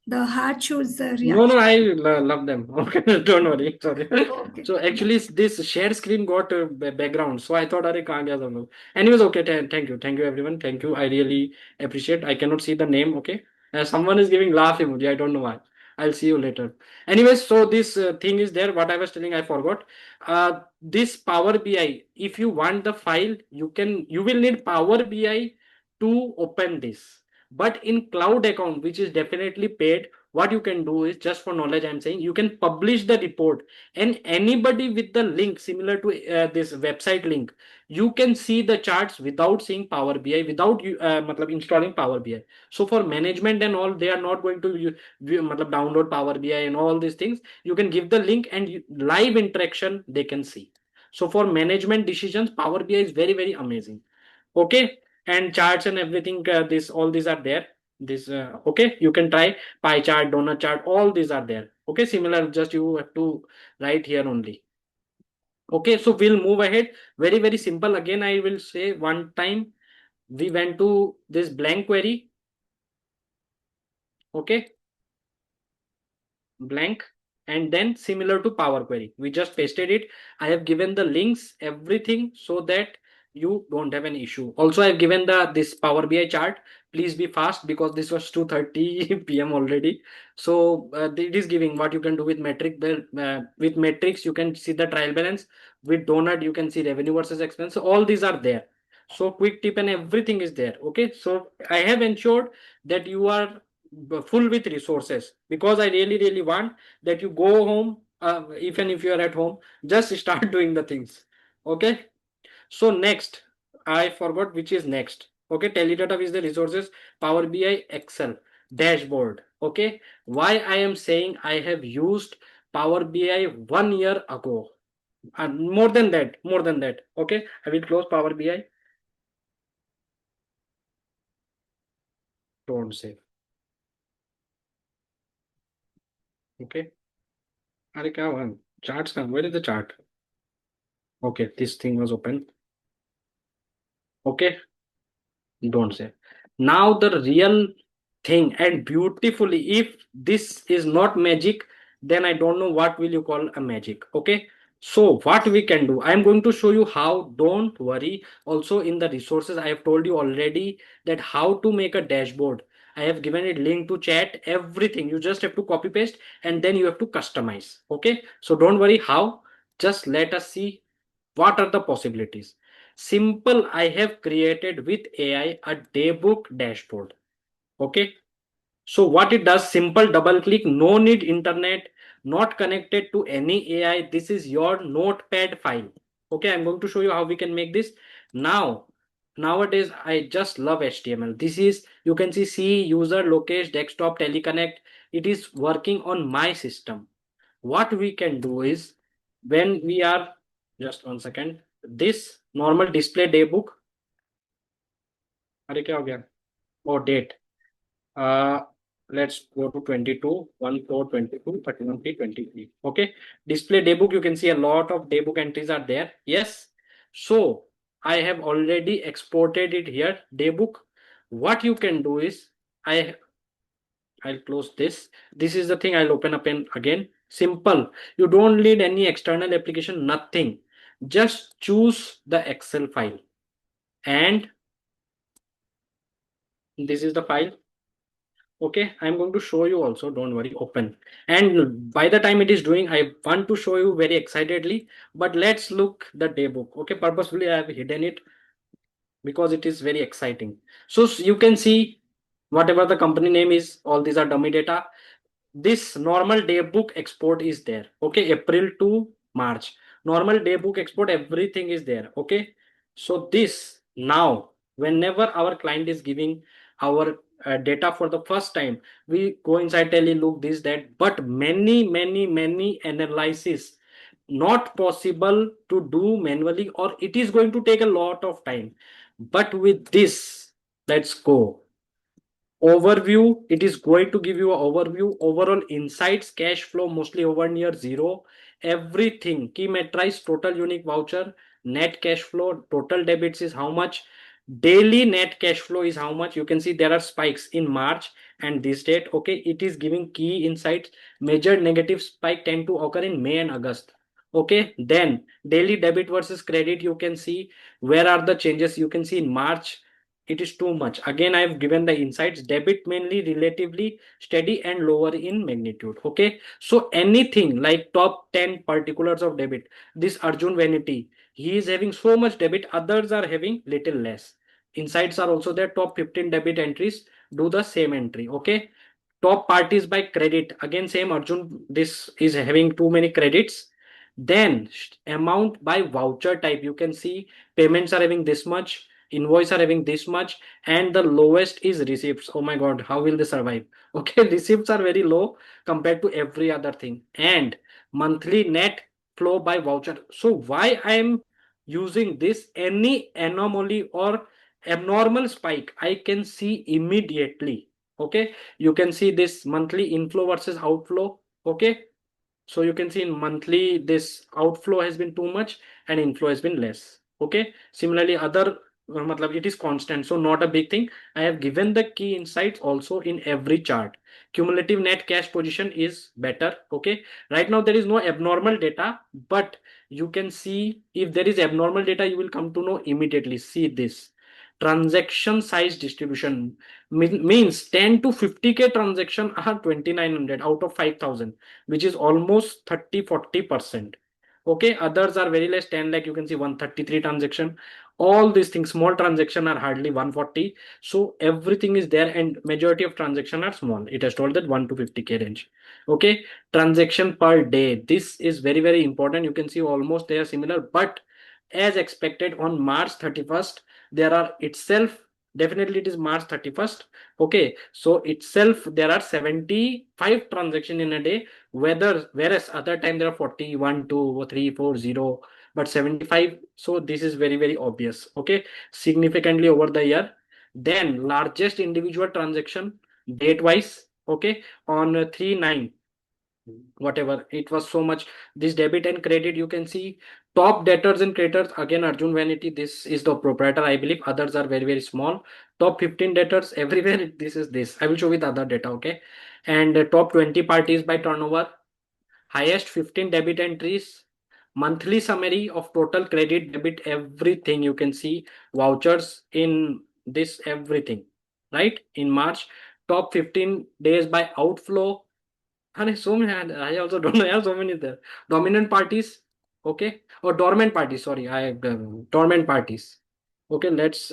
The heart shows the no, reaction. I love them. Okay, don't worry. Sorry. Okay. So actually, this shared screen got a background. So I thought, अरे कहाँ गया सब लोग? Anyways, okay. Thank you everyone. Thank you. I really appreciate. I cannot see the name. Okay. Someone is giving laugh emoji. I don't know why. I'll see you later. Anyways, so this thing is there. What I was telling, I forgot. This Power BI. If you want the file, you will need Power BI to open this. But in cloud account, which is definitely paid, what you can do is, just for knowledge I'm saying, you can publish the report, and anybody with the link similar to this website link, you can see the charts without seeing Power BI, without you matlab installing Power BI. So for management and all, they are not going to matlab download Power BI and all these things. You can give the link and live interaction they can see. So for management decisions, Power BI is very, very amazing. Okay. And charts and everything, this all these are there. This okay, you can try pie chart, donut chart, all these are there. Okay, similar, just you have to write here only. Okay, so we'll move ahead. Very, very simple. Again, I will say one time we went to this blank query. Okay, blank, and then similar to Power Query, we just pasted it. I have given the links, everything, so that you don't have an issue. Also, I've given this Power BI chart. Please be fast because this was 2:30 p.m. already. So it is giving what you can do with metric. With metrics, you can see the trial balance. With donut, you can see revenue versus expense. So all these are there. So quick tip and everything is there. Okay, so I have ensured that you are full with resources, because I really, really want that you go home, even if you are at home, just start doing the things. Okay, so next, I forgot which is next. Okay, Teledata is the resources, Power BI, Excel, dashboard. Okay, why I am saying I have used Power BI 1 year ago, and more than that. Okay, I will close Power BI. Don't say. Okay, अरे क्या हुआ? Charts का, where is the chart? Okay, this thing was open. Okay, don't say. Now the real thing, and beautifully, if this is not magic, then I don't know what will you call a magic. Okay, so what we can do, I'm going to show you how. Don't worry. Also in the resources, I have told you already that how to make a dashboard. I have given it link to chat, everything. You just have to copy paste and then you have to customize. Okay, so don't worry how. Just let us see what are the possibilities. Simple, I have created with AI a daybook dashboard. Okay, so what it does, simple, double click, no need internet, not connected to any AI. This is your notepad file. Okay, I'm going to show you how we can make this. Now, nowadays I just love HTML. This is, you can see C user Lokesh desktop teleconnect. It is working on my system. What we can do is, when we are, just 1 second, this normal display daybook. अरे क्या हो गया? Oh, date. uh let's go to 22 1 4 22 31 23. Okay, display daybook, you can see a lot of daybook entries are there. Yes, so I have already exported it here, daybook. What you can do is, I'll close this. This is the thing. I'll open up in again. Simple. You don't need any external application, nothing. Just choose the Excel file and This is the file. Okay, I'm going to show you also, don't worry, open. And by the time it is doing, I want to show you very excitedly, but let's look the daybook. Okay, purposefully I have hidden it because it is very exciting. So you can see whatever the company name is, all these are dummy data. This normal day book export is there. Okay, April to March. Normal day book export, everything is there. Okay, so this now, whenever our client is giving our data for the first time, we go inside tally, look this, that, but many analysis not possible to do manually, or it is going to take a lot of time. But with this, let's go overview. It is going to give you an overview, overall insights, cash flow mostly over near zero, everything, key metrics, total unique voucher, net cash flow, total debits is how much, daily net cash flow is how much. You can see there are spikes in March and this date. Okay, it is giving key insights. Major negative spike tend to occur in May and August. Okay, then daily debit versus credit, you can see where are the changes. You can see in March it is too much. Again, I have given the insights. Debit mainly relatively steady and lower in magnitude. Okay, so anything like top 10 particulars of debit, this Arjun Vanity, he is having so much debit, others are having little less. Insights are also there. Top 15 debit entries, do the same entry. Okay, top parties by credit, again same Arjun, this is having too many credits. Then amount by voucher type, you can see payments are having this much, invoice are having this much, and the lowest is receipts. Oh my god, how will they survive? Okay, receipts are very low compared to every other thing. And monthly net flow by voucher. So why I am using this, any anomaly or abnormal spike I can see immediately. Okay, you can see this monthly inflow versus outflow. Okay, so you can see in monthly this outflow has been too much and inflow has been less. Okay, similarly other matlab it is constant, so not a big thing. I have given the key insights also in every chart. Cumulative net cash position is better. Okay, right now there is no abnormal data, but you can see if there is abnormal data, you will come to know immediately. See this transaction size distribution means 10 to 50k transaction are 2900 out of 5000, which is almost 30-40%. Okay, others are very less, 10 lakh, you can see 133 transaction. All these things, small transaction are hardly 140. So everything is there, and majority of transaction are small. It has told that 1 to 50k range. Okay, transaction per day, this is very important. You can see almost they are similar, but as expected on March 31st, there are itself, definitely it is March 31st. Okay, so itself there are 75 transaction in a day, whereas other time there are 41, 2, 3, 4, 0, but 75. So this is very obvious. Okay, significantly over the year. Then largest individual transaction date wise. Okay, on 3/9, whatever it was, so much. This debit and credit, you can see top debtors and creditors, again Arjun Vanity, this is the proprietor, I believe. Others are very small. Top 15 debtors everywhere, this is this. I will show with other data. Okay, and top 20 parties by turnover, highest 15 debit entries, monthly summary of total credit, debit, everything. You can see vouchers in this, everything, right? In March, top 15 days by outflow. And so many, I also don't know. Yeah, so many there. Dominant parties, okay, or dormant parties. Sorry, I dormant parties. Okay, let's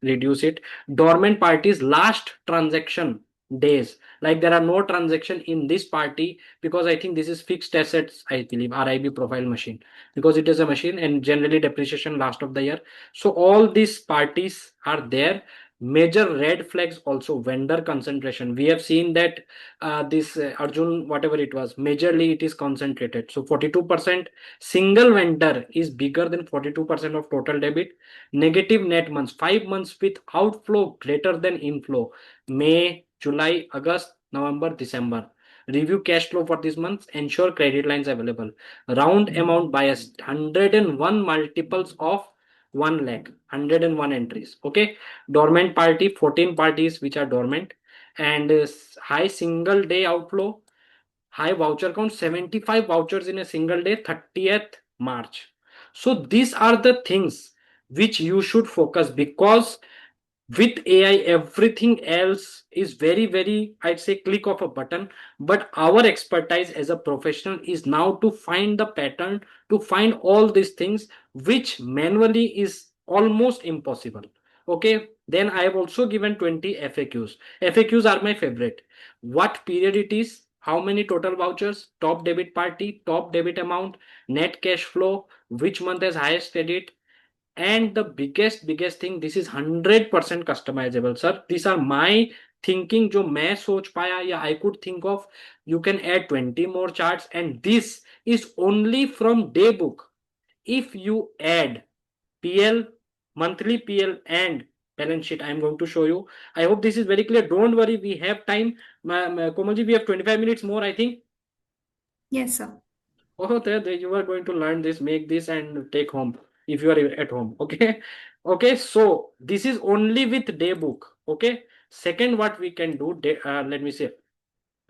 reduce it. Dormant parties last transaction days. Like there are no transaction in this party because I think this is fixed assets. I believe RIB profile machine, because it is a machine and generally depreciation last of the year. So all these parties are there. Major red flags also, vendor concentration. We have seen that this Arjun, whatever it was, majorly it is concentrated. So 42% single vendor is bigger than 42% of total debit. Negative net months, 5 months with outflow greater than inflow: May, July, August, November, December. Review cash flow for these months, ensure credit lines available. Round amount bias, 101 multiples of 1 lakh, 101 entries. Okay, dormant party, 14 parties which are dormant, and high single day outflow, high voucher count, 75 vouchers in a single day, 30th March. So these are the things which you should focus, because With AI, everything else is very, very, I'd say, click of a button. But our expertise as a professional is now to find the pattern, to find all these things, which manually is almost impossible. Okay, then I have also given 20 FAQs. FAQs are my favorite. What period it is, how many total vouchers, top debit party, top debit amount, net cash flow, which month has highest credit, and the biggest thing, this is 100% customizable, sir. These are my thinking जो मैं सोच पाया या I could think of. You can add 20 more charts, and this is only from day book. If you add PL, monthly PL and balance sheet, I am going to show you. I hope this is very clear. Don't worry, we have time. Komalji, we have 25 minutes more, I think. Yes, sir. Oh, there you are going to learn this, make this, and take home if you are at home. Okay. Okay. So this is only with day book. Okay. Second, what we can do, let me say,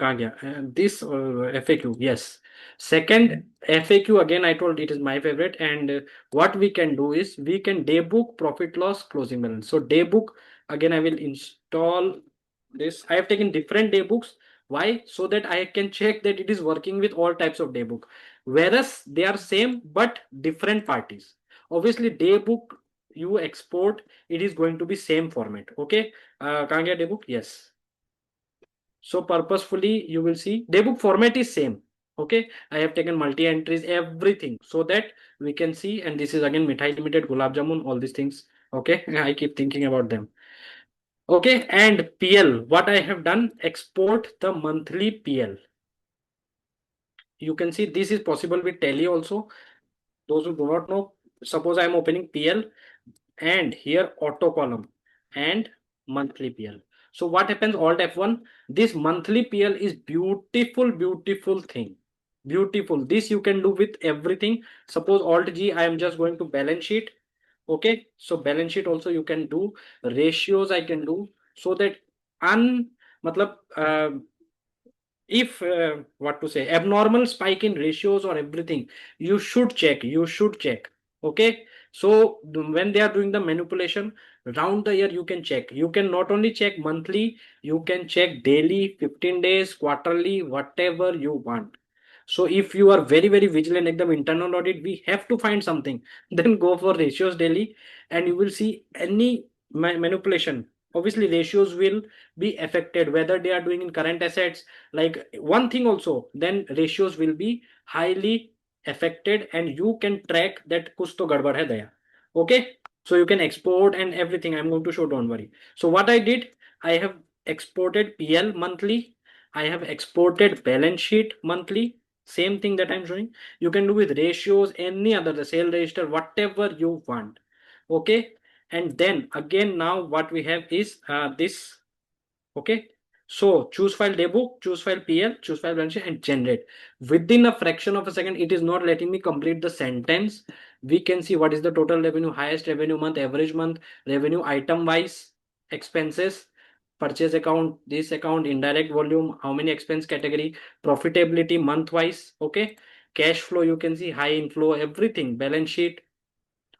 कहाँ गया? This FAQ, yes. Second FAQ, again, I told it is my favorite. And what we can do is we can day book profit loss closing balance. So day book, again, I will install this. I have taken different day books. Why? So that I can check that it is working with all types of day book. Whereas they are same but different parties. Obviously, day book you export, it is going to be same format. Okay. कहाँ गया day book? Yes. So purposefully you will see daybook format is same. Okay, I have taken multi entries, everything, so that we can see. And this is again Mithai Limited, Gulab Jamun, all these things. Okay, I keep thinking about them. Okay, and PL, what I have done, export the monthly PL. You can see this is possible with Tally also. Those who do not know, suppose I am opening PL and here auto column and monthly PL. So what happens? Alt F1. This monthly PL is beautiful thing. Beautiful. This you can do with everything. Suppose Alt G, I am just going to balance sheet. Okay. So balance sheet also you can do. Ratios I can do, so that matlab, if what to say, abnormal spike in ratios or everything, you should check. Okay. So when they are doing the manipulation round the year, you can check. You can not only check monthly, you can check daily, 15 days, quarterly, whatever you want. So if you are very vigilant, like the internal audit, we have to find something, then go for ratios daily, and you will see any manipulation. Obviously ratios will be affected whether they are doing in current assets, like one thing also, then ratios will be highly affected, and you can track that kuch to gadbad hai daya. Okay, so you can export and everything. I'm going to show, don't worry. So what I did, I have exported PL monthly, I have exported balance sheet monthly. Same thing that I'm showing, you can do with ratios, any other, the sale register, whatever you want. Okay. And then again, now what we have is this. Okay. So choose file daybook, choose file PL, choose file balance sheet, and generate. Within a fraction of a second, it is not letting me complete the sentence. We can see what is the total revenue, highest revenue month, average month, revenue item wise, expenses, purchase account, this account, indirect volume, how many expense category, profitability month wise. Okay. Cash flow, you can see high inflow, everything, balance sheet.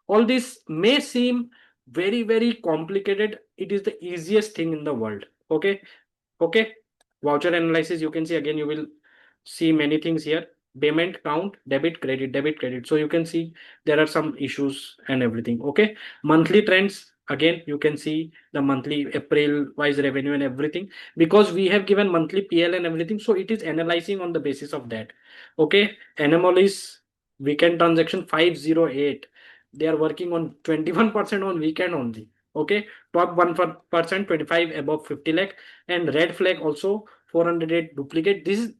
All this may seem very complicated. It is the easiest thing in the world. Okay. Okay. Voucher analysis, you can see again, you will see many things here. Payment count, debit, credit, debit, credit. So you can see there are some issues and everything. Okay. Monthly trends, again, you can see the monthly April wise revenue and everything, because we have given monthly PL and everything. So it is analyzing on the basis of that. Okay. Anomalies, weekend transaction 508. They are working on 21% on weekend only. Okay. Top 1%, 25 above 50 lakh, and red flag also 408 duplicate. This is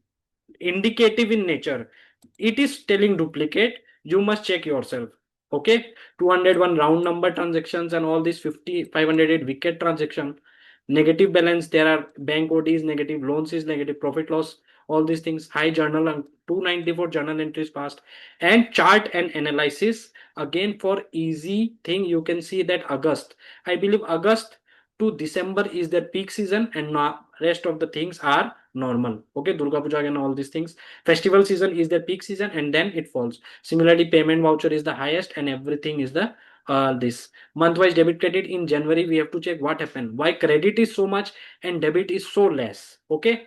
indicative in nature. It is telling duplicate, you must check yourself. Okay. 201 round number transactions, and all these 50 508 wicked transaction. Negative balance, there are bank ODs, negative loans is negative, profit loss, all these things. High journal and 294 journal entries passed. And chart and analysis, again, for easy thing, you can see that August, I believe August to December is their peak season, and now rest of the things are normal. Okay. Durga Puja and all these things, festival season is their peak season, and then it falls. Similarly, payment voucher is the highest, and everything is the this month-wise debit credit in January. We have to check what happened, why credit is so much and debit is so less. Okay.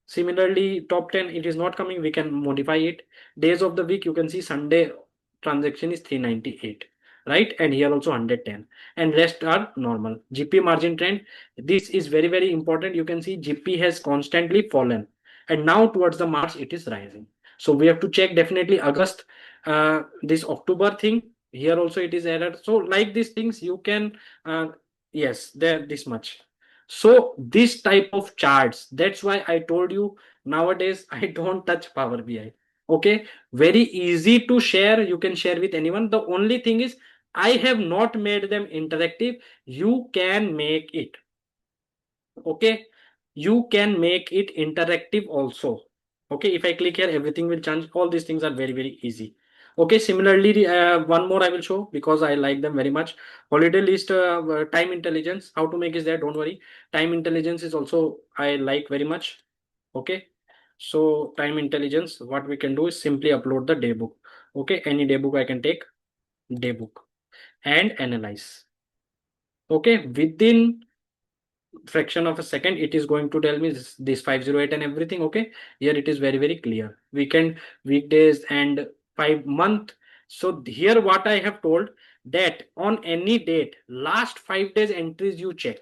Similarly, top 10, it is not coming, we can modify it. Days of the week, you can see Sunday transaction is 398, right? And here also 110, and rest are normal. GP margin trend, this is very, very important. You can see GP has constantly fallen, and now towards the March, it is rising. So we have to check definitely August, this October thing. Here also it is error. So like these things, you can, yes, there this much. So this type of charts, that's why I told you nowadays I don't touch Power BI. Okay, very easy to share. You can share with anyone. The only thing is I have not made them interactive. You can make it. Okay, you can make it interactive also. Okay, if I click here, everything will change. All these things are very, very easy. Okay, similarly, one more I will show because I like them very much. Holiday list, time intelligence, how to make is there, don't worry. Time intelligence is also I like very much. Okay, so time intelligence, what we can do is simply upload the daybook. Okay, any daybook I can take, daybook, and analyze. Okay, within fraction of a second it is going to tell me this 508 and everything. Okay, here it is very, very clear, weekend, weekdays, and 5 month. So here what I have told, that on any date last 5 days entries you check,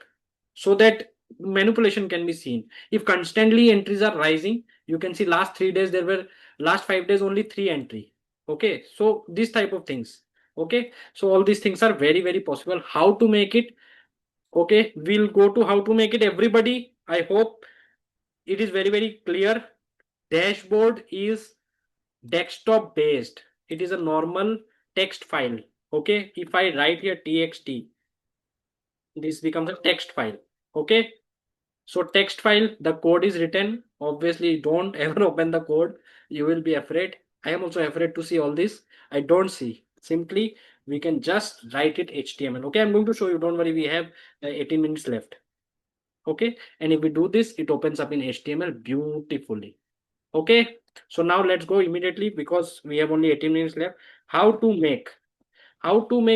so that manipulation can be seen. If constantly entries are rising, you can see last 3 days there were, last 5 days only 3 entry. Okay, so this type of things. Okay, so all these things are very, very possible. How to make it? Okay, we'll go to how to make it, everybody. I hope it is very, very clear. Dashboard is desktop based. It is a normal text file. Okay, if I write here txt, this becomes a text file. Okay, so text file, the code is written. Obviously, don't ever open the code. You will be afraid. I am also afraid to see all this. I don't see. Simply, we can just write it HTML. Okay, I'm going to show you. Don't worry, we have 18 minutes left. Okay, and if we do this, it opens up in HTML beautifully. Okay, so now let's go immediately because we have only 18 minutes left. How to make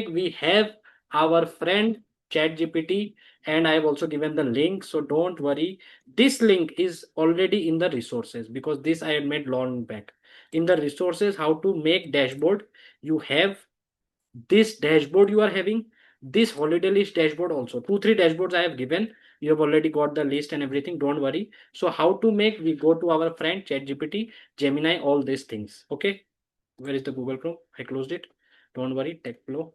we have our friend ChatGPT, and I have also given the link, so don't worry. This link is already in the resources because this I had made long back. In the resources, how to make dashboard, you have this dashboard you are having, this holiday list dashboard also, 2 3 dashboards I have given. You have already got the list and everything, don't worry. So how to make, we go to our friend ChatGPT, Gemini, all these things. Okay, where is the Google Chrome? I closed it, don't worry. TechFlow,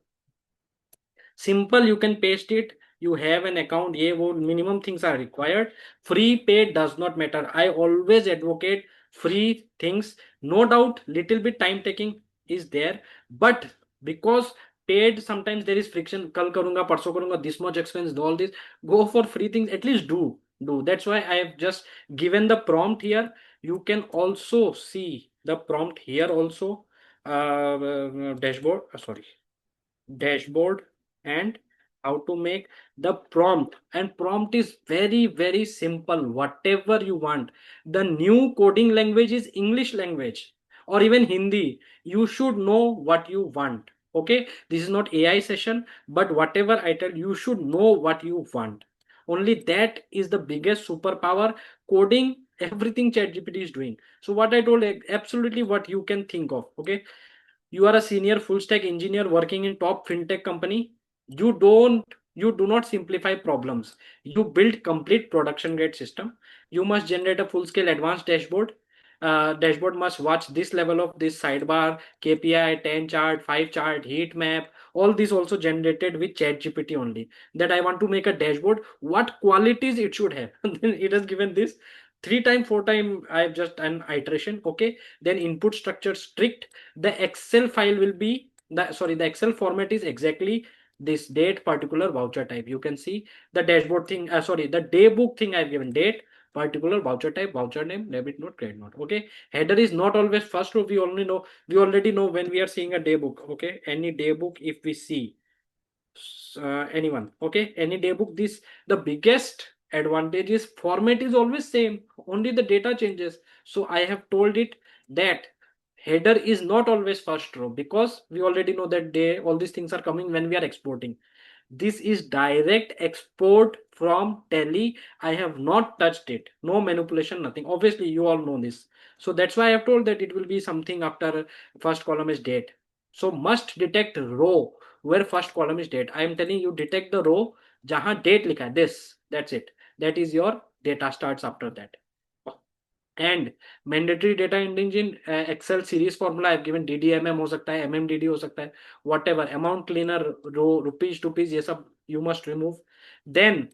simple, you can paste it. You have an account, ye wo minimum things are required. Free paid does not matter. I always advocate free things. No doubt little bit time taking is there, but because paid sometimes there is friction, kal karunga parso karunga, this much expense, all this. Go for free things, at least do. That's why I have just given the prompt here. You can also see the prompt here also. Dashboard, sorry, dashboard, and how to make the prompt. And prompt is very, very simple, whatever you want. The new coding language is English language or even Hindi. You should know what you want. Okay, this is not AI session, but whatever I tell, you should know what you want. Only that is the biggest superpower. Coding, everything ChatGPT is doing. So what I told, absolutely what you can think of. Okay, you are a senior full stack engineer working in top fintech company. You do not simplify problems, you build complete production grade system. You must generate a full scale advanced dashboard. Dashboard must watch this level of this sidebar, KPI, 10 chart, 5 chart, heat map. All this also generated with chat gpt only. That I want to make a dashboard, what qualities it should have. Then it has given this 3 time 4 time, I have just an iteration. Okay, then input structure strict. The Excel file will be the Excel format is exactly this date particular voucher type. You can see the dashboard thing, the day book thing I've given, date particular voucher type, voucher name, debit note, credit note. Okay, header is not always first row. We already know when we are seeing a day book. Okay, any day book, if we see anyone, okay, any day book, this, the biggest advantage is format is always same, only the data changes. So I have told it that header is not always first row, because we already know that all these things are coming when we are exporting. This is direct export from Tally. I have not touched it. No manipulation, nothing. Obviously, you all know this. So that's why I have told that it will be something after first column is date. So must detect row where first column is date. I am telling you, detect the row jahan date likha hai. This. That's it. That is your data starts after that. And mandatory data engine excel series formula I have given, ddmm हो सकता है, mmdd हो सकता है, whatever amount cleaner, row, rupees to piece, ये सब you must remove. Then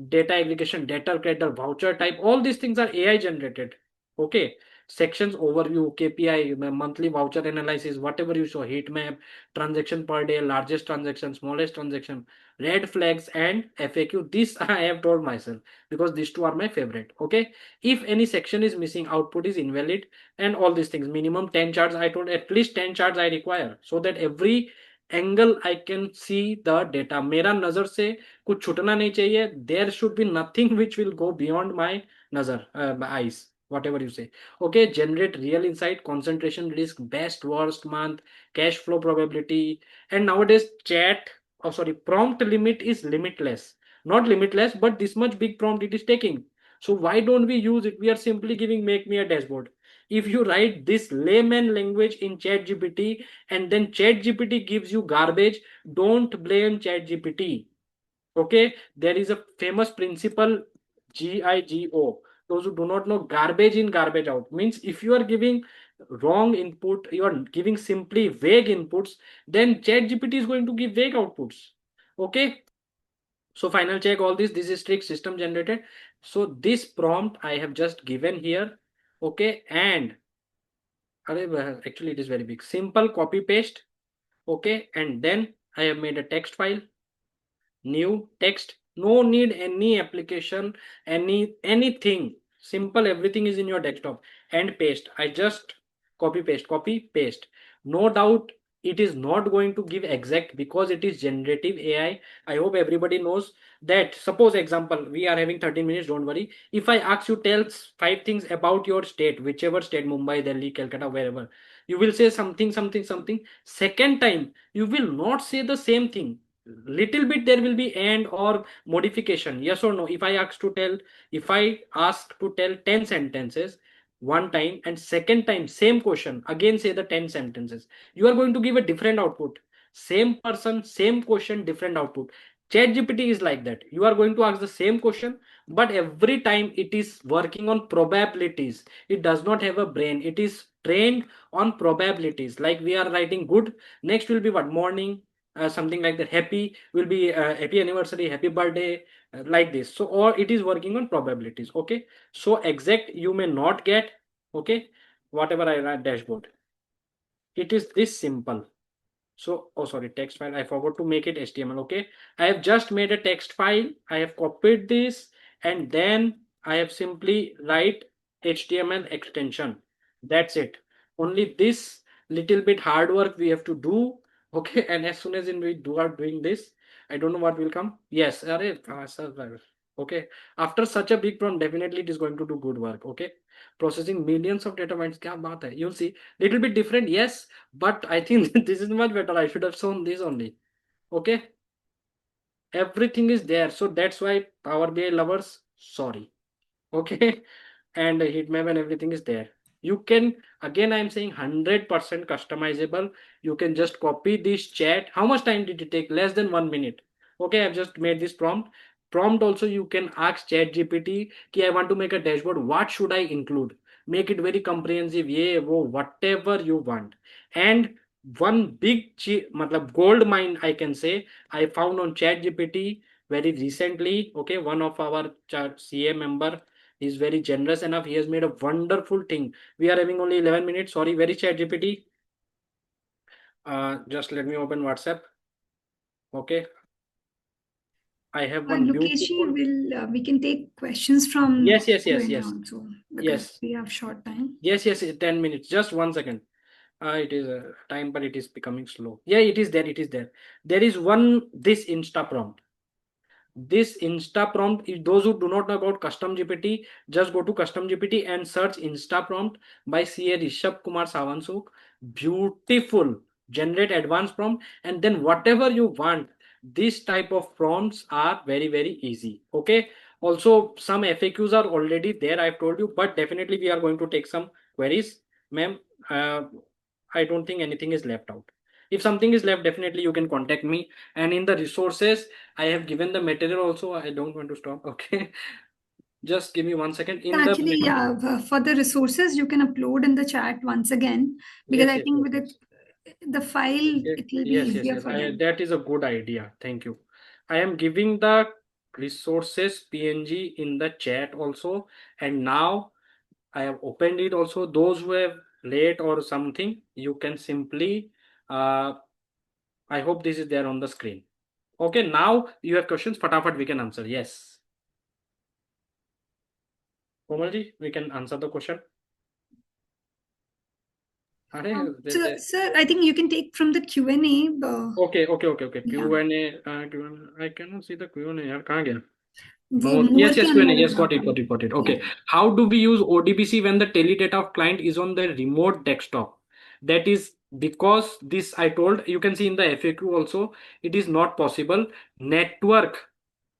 data aggregation, data creator, voucher type, all these things are AI generated. Okay. Sections overview, KPI, monthly voucher analysis, whatever you show, heat map, transaction per day, largest transaction, smallest transaction, red flags, and FAQ. This I have told myself because these two are my favorite. Okay. If any section is missing, output is invalid, and all these things. Minimum 10 charts. I told at least 10 charts I require so that every angle I can see the data. मेरा नजर से कुछ छूटना नहीं चाहिए. There should be nothing which will go beyond my nazar, my eyes, whatever you say. Okay. Generate real insight, concentration risk, best worst month, cash flow probability. And nowadays chat, oh sorry, prompt limit is limitless. Not limitless, but this much big prompt it is taking. So why don't we use it? We are simply giving make me a dashboard. If you write this layman language in chat gpt and then chat gpt gives you garbage, don't blame chat gpt. Okay. There is a famous principle, GIGO. Those who do not know, garbage in garbage out means if you are giving wrong input, you are giving simply vague inputs, then chat gpt is going to give vague outputs. Okay. So final check all this. This is strict system generated. So this prompt I have just given here. Okay. And actually it is very big. Simple copy paste. Okay. And then I have made a text file, new text, no need any application, anything, simple, everything is in your desktop, and paste. I just copy paste. No doubt it is not going to give exact because it is generative AI. I hope everybody knows that. Suppose example, we are having 13 minutes, don't worry. If I ask you tell five things about your state, whichever state, Mumbai, Delhi, Calcutta, wherever, you will say something something something. Second time you will not say the same thing, little bit there will be and or modification, yes or no. If I ask to tell 10 sentences one time and second time same question again say the 10 sentences, you are going to give a different output. Same person, same question, different output. Chat gpt is like that. You are going to ask the same question, but every time it is working on probabilities. It does not have a brain. It is trained on probabilities. Like we are writing good, next will be what, morning, something like that, happy will be happy anniversary, happy birthday, like this. So or it is working on probabilities. Okay. So exact you may not get. Okay. Whatever I write dashboard, it is this simple. So, oh sorry, text file. I forgot to make it HTML. Okay. I have just made a text file. I have copied this and then I have simply write HTML extension. That's it. Only this little bit hard work we have to do. Okay. And as soon as we are doing this, I don't know what will come. Yes. Sir, okay. After such a big prompt, definitely it is going to do good work. Okay. Processing millions of data points. Kya baat hai? You'll see. Little bit different. Yes, but I think this is much better. I should have shown this only. Okay. Everything is there. So that's why Power BI lovers, sorry. Okay. And heat map and everything is there. You can, again I'm saying 100% customizable. You can just copy this chat. How much time did it take? Less than 1 minute. Okay, I've just made this prompt. Also you can ask chat gpt ki I want to make a dashboard, what should I include, make it very comprehensive, yeah, whatever you want. And one big matlab gold mine I can say I found on chat gpt very recently. Okay, one of our CA member is very generous enough. He has made a wonderful thing. We are having only 11 minutes. Sorry, very chat GPT. Just let me open WhatsApp. Okay. I have one Lokeshi, beautiful. we can take questions from Yes, yes, yes, Q&A yes. also because Yes. we have short time. Yes, 10 minutes. Just 1 second. It is a time, but it is becoming slow. Yeah, it is there. It is there. There is one, this Insta prompt. this Insta prompt, those who do not know about custom GPT, just go to custom GPT and search Insta prompt by CA Rishabh Kumar Sawansuk. Beautiful. Generate advanced prompt, and then whatever you want, this type of prompts are very, very easy. Okay. Also, some FAQs are already there, I've told you, but definitely we are going to take some queries. Ma'am, I don't think anything is left out. If something is left, definitely you can contact me. And in the resources, I have given the material also. I don't want to stop. Okay. Just give me 1 second. In the Actually, yeah, for the resources, you can upload in the chat once again, because yes, I yes, think yes, with yes. the file, it will be Yes, yes, easier yes. for them. That is a good idea. Thank you. I am giving the resources PNG in the chat also. And now I have opened it also. Those who have late or something, you can simply, I hope this is there on the screen. Okay, now you have questions. Fatafat, we can answer. Yes. Komalji, we can answer the question. So, sir, I think you can take from the Q&A. Okay. Yeah, Q&A. I cannot see the Q&A. यार कहाँ गया? वो More. more Yes, के yes, Q&A. अंदर Yes, होगा got it, आपका. got it, got it. Yeah. Okay. How do we use ODBC when the teledata of client is on the remote desktop? That is because this I told, you can see in the FAQ also, it is not possible. Network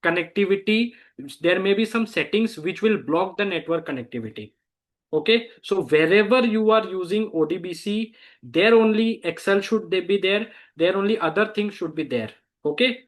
connectivity, there may be some settings which will block the network connectivity. Okay, so wherever you are using ODBC, there only Excel should they be there only other things should be there. Okay,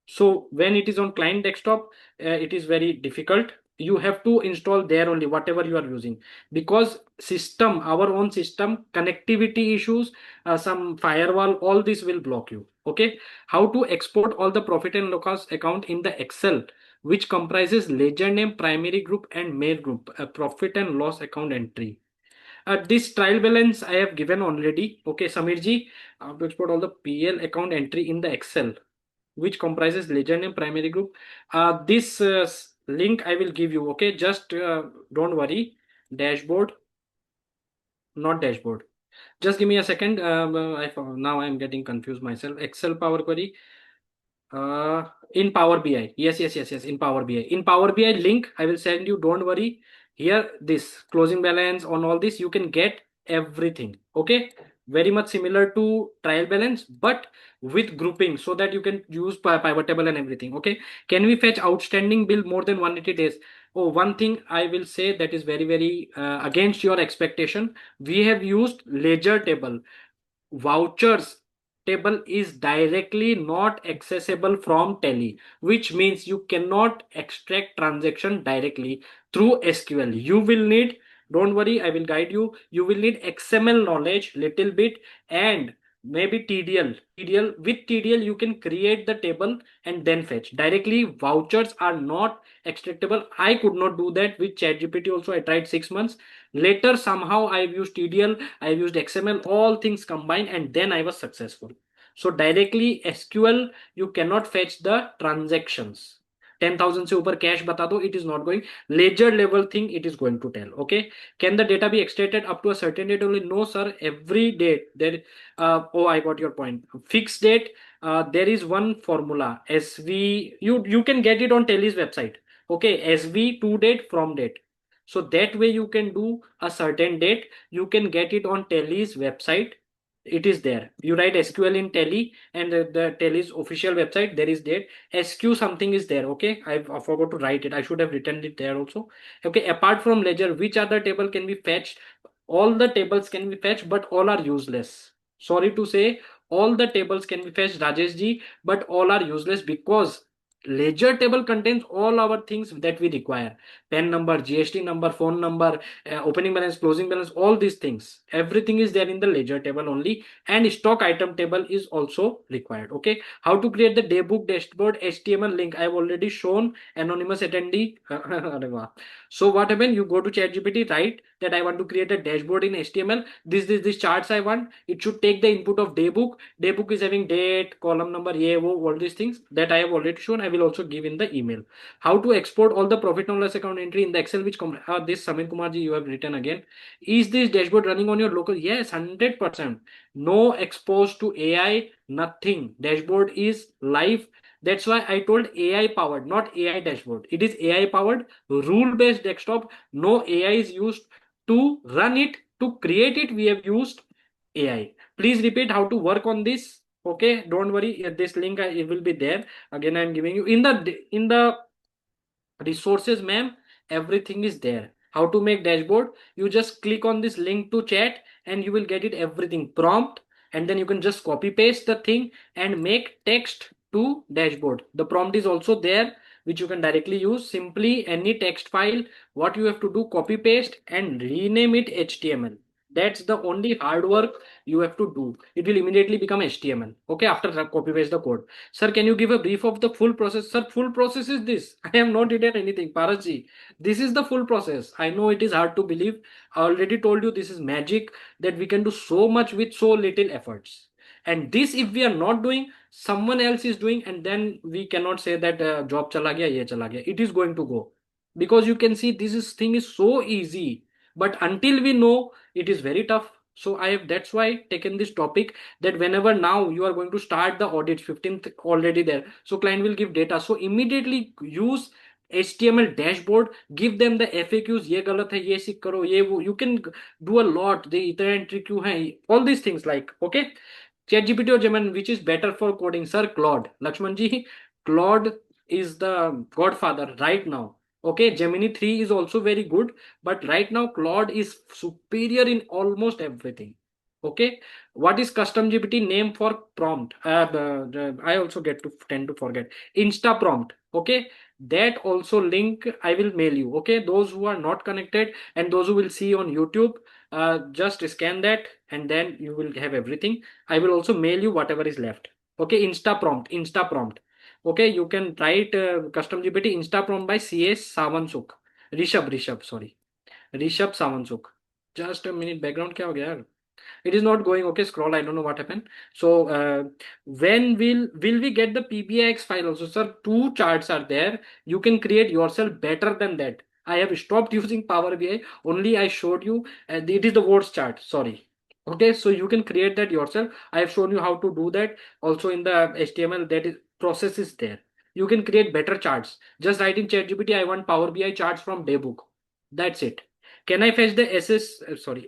so when it is on client desktop, it is very difficult. You have to install there only whatever you are using, because system, our own system connectivity issues, some firewall, all this will block you. Okay, how to export all the profit and loss account in the Excel, which comprises ledger name, primary group, and main group, profit and loss account entry. This trial balance I have given already. Okay, Samirji, to export all the PL account entry in the Excel, which comprises ledger name, primary group. This link I will give you. Okay, just don't worry. Dashboard, not dashboard. Just give me a second. Now I'm getting confused myself. Excel Power Query. In Power BI. Yes. In Power BI. In Power BI link, I will send you. Don't worry. Here, this closing balance on all this, you can get everything. Okay. Very much similar to trial balance, but with grouping so that you can use pivot table and everything. Okay. Can we fetch outstanding bill more than 180 days? Oh, one thing I will say that is very, very against your expectation. We have used ledger table. Vouchers table is directly not accessible from Tally, which means you cannot extract transaction directly through SQL. You will need, don't worry, I will guide you. You will need XML knowledge little bit, and maybe TDL. With TDL you can create the table and then fetch directly. Vouchers are not extractable. I could not do that with ChatGPT also. I tried 6 months. Later, somehow I've used TDL, I've used XML, all things combined, and then I was successful. So directly SQL, you cannot fetch the transactions. 10,000 से ऊपर cash बता दो, it is not going. Ledger level thing, it is going to tell. Okay, can the data be extracted up to a certain date only? No, sir. Every date there. Oh, I got your point. Fixed date. There is one formula. SV. You can get it on Telly's website. Okay, SV to date from date. So that way you can do a certain date. You can get it on Telly's website. It is there. You write SQL in Telly, and the Telly's official website, there is date. SQ something is there. Okay, I forgot to write it. I should have written it there also. Okay, apart from ledger, which other table can be fetched? All the tables can be fetched, but all are useless. Sorry to say, all the tables can be fetched, Rajesh ji, but all are useless because ledger table contains all our things that we require: PAN number, GST number, phone number, opening balance, closing balance, all these things. Everything is there in the ledger table only, and stock item table is also required. Okay, how to create the daybook dashboard HTML link? I have already shown anonymous attendee. So what happened? You go to ChatGPT, write that I want to create a dashboard in HTML. This charts I want. It should take the input of daybook. Daybook is having date, column number, all these things that I have already shown. I will also give in the email. How to export all the profit and loss account entry in the Excel, which this Samir Kumar ji you have written again. Is this dashboard running on your local? Yes, 100%. No exposed to AI, nothing. Dashboard is live. That's why I told AI powered, not AI dashboard. It is AI powered, rule based desktop. No AI is used to run it, to create it. We have used AI. Please repeat how to work on this. Okay, don't worry. This link it will be there. Again, I'm giving you in the resources, ma'am. Everything is there. How to make dashboard? You just click on this link to chat, and you will get it everything prompt, and then you can just copy paste the thing and make text to dashboard. The prompt is also there, which you can directly use. Simply any text file, what you have to do, copy paste and rename it HTML. That's the only hard work you have to do. It will immediately become HTML. Okay, after copy paste the code. Sir, can you give a brief of the full process? Sir, full process is this. I have not written anything. Paraji, this is the full process. I know it is hard to believe. I already told you this is magic, that we can do so much with so little efforts. And this, if we are not doing, someone else is doing, and then we cannot say that job chala gaya, ye chala gaya. It is going to go, because you can see thing is so easy. But until we know, it is very tough. So I have, that's why taken this topic, that whenever now you are going to start the audit, 15th already there, so client will give data, so immediately use HTML dashboard, give them the FAQs, ye galat hai, ye seek karo, ye wo. You can do a lot, the इतना entry क्यों है, all these things, like, okay. ChatGPT or Gemini, which is better for coding? Sir, Claude. Lakshman ji, Claude is the godfather right now. Okay, Gemini 3 is also very good, but right now Claude is superior in almost everything. Okay, what is custom GPT name for prompt? I also tend to forget. Insta prompt. Okay, that also link I will mail you. Okay, those who are not connected and those who will see on YouTube, just scan that and then you will have everything. I will also mail you whatever is left. Okay, Insta prompt. Okay, you can write custom GPT Insta prompt by CA Savansuk. Rishabh, sorry. Rishabh Savansuk. Just a minute, background क्या हो गया यार? It is not going. Okay, scroll. I don't know what happened. So when will we get the PBIX file also? Sir, two charts are there. You can create yourself better than that. I have stopped using Power BI. Only I showed you. It is the words chart. Sorry. Okay, so you can create that yourself. I have shown you how to do that. Also in the HTML, that is process is there. You can create better charts. Just write in ChatGPT, I want Power BI charts from Daybook. That's it. Can I fetch the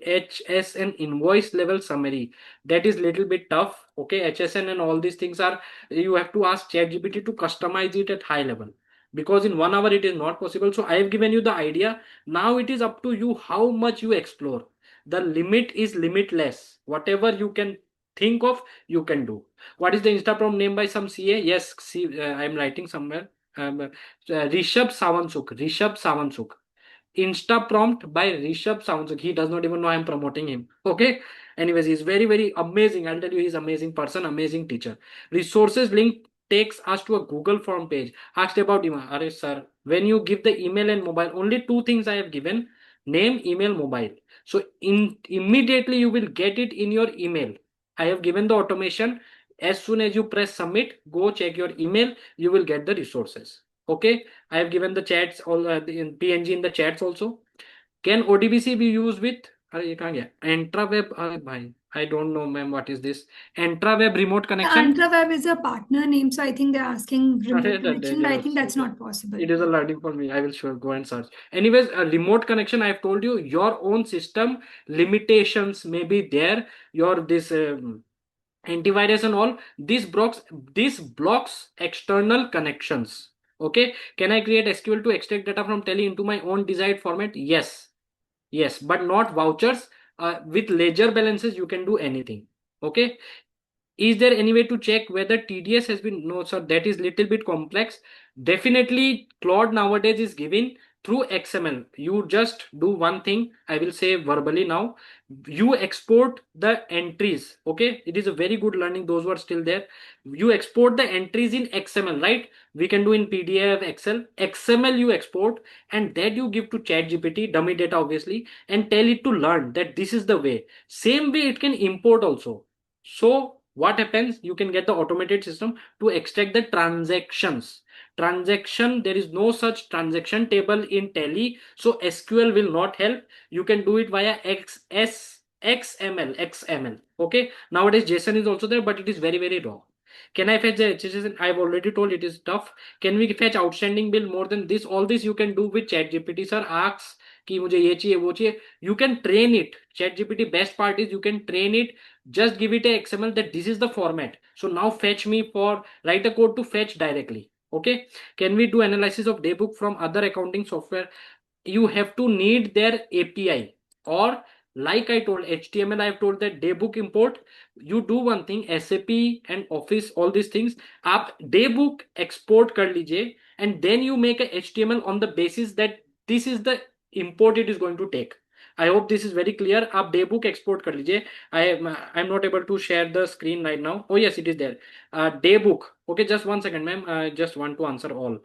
HSN invoice level summary? That is little bit tough. Okay, HSN and all these things are, you have to ask ChatGPT to customize it at high level, because in 1 hour it is not possible. So I have given you the idea. Now it is up to you how much you explore. The limit is limitless. Whatever you can think of, you can do. What is the Insta prompt name by some CA? Yes, see, I am writing somewhere. Rishabh Savansuk. Insta prompt by Rishabh Sounds. He does not even know I am promoting him. Okay. Anyways, he's very, very amazing. I'll tell you, he's amazing person, amazing teacher. Resources link takes us to a Google form page. Asked about email. Are sir, when you give the email and mobile, only two things I have given: name, email, mobile. So immediately you will get it in your email. I have given the automation. As soon as you press submit, go check your email. You will get the resources. Okay. I have given the chats all in PNG in the chats also. Can ODBC be used with? अरे ये कहाँ गया? Entraweb. अरे भाई, I don't know, ma'am. What is this? Entraweb remote connection. Antraweb is a partner name, so I think they're asking अरे remote connection, but I think that's not possible. It is a learning for me. I will sure go and search. Anyways, a remote connection. I have told you your own system limitations may be there. Your this. Antivirus and all this blocks external connections. Okay, can I create SQL to extract data from Tally into my own desired format? Yes, but not vouchers. With ledger balances you can do anything. Okay, is there any way to check whether TDS has been? No, sir, that is little bit complex. Definitely Claude nowadays is given through XML. You just do one thing, I will say verbally now. You export the entries. Okay, it is a very good learning, those who are still there. You export the entries in XML, right? We can do in PDF, Excel. XML you export, and that you give to ChatGPT, dummy data obviously, and tell it to learn that this is the way. Same way it can import also. So what happens? You can get the automated system to extract the transactions. Transaction, there is no such transaction table in Tally, so SQL will not help. You can do it via XML. Okay, nowadays JSON is also there, but it is very, very raw. Can I fetch the HSS? I've already told it is tough. Can we fetch outstanding bill more than this? All this you can do with ChatGPT. Sir asks कि मुझे ये चाहिए वो चाहिए. You can train it. ChatGPT best part is you can train it. Just give it a XML that this is the format. So now fetch me for write a code to fetch directly. Okay. Can we do analysis of daybook from other accounting software? You have to need their API, or like I told HTML, I have told that daybook import. You do one thing, SAP and Office, all these things, आप daybook export कर लीजिए, and then you make a HTML on the basis that this is the import it is going to take. I hope this is very clear. आप daybook export कर लीजिए. I'm not able to share the screen right now. Oh yes, it is there. Daybook. Okay, just one second, ma'am. I just want to answer all.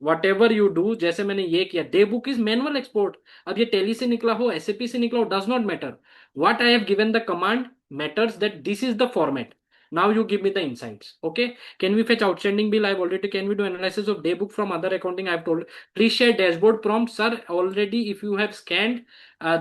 What ever you do, जैसे मैंने ये किया, day book is manual export. अब ये tele से निकला हो, SAP से निकला हो, does not matter. What I have given the command matters, that this is the format. Now you give me the insights. Okay. Can we fetch outstanding bill? I've already. Can we do analysis of day book from other accounting? I've told. Please share dashboard prompt, sir. Already, if you have scanned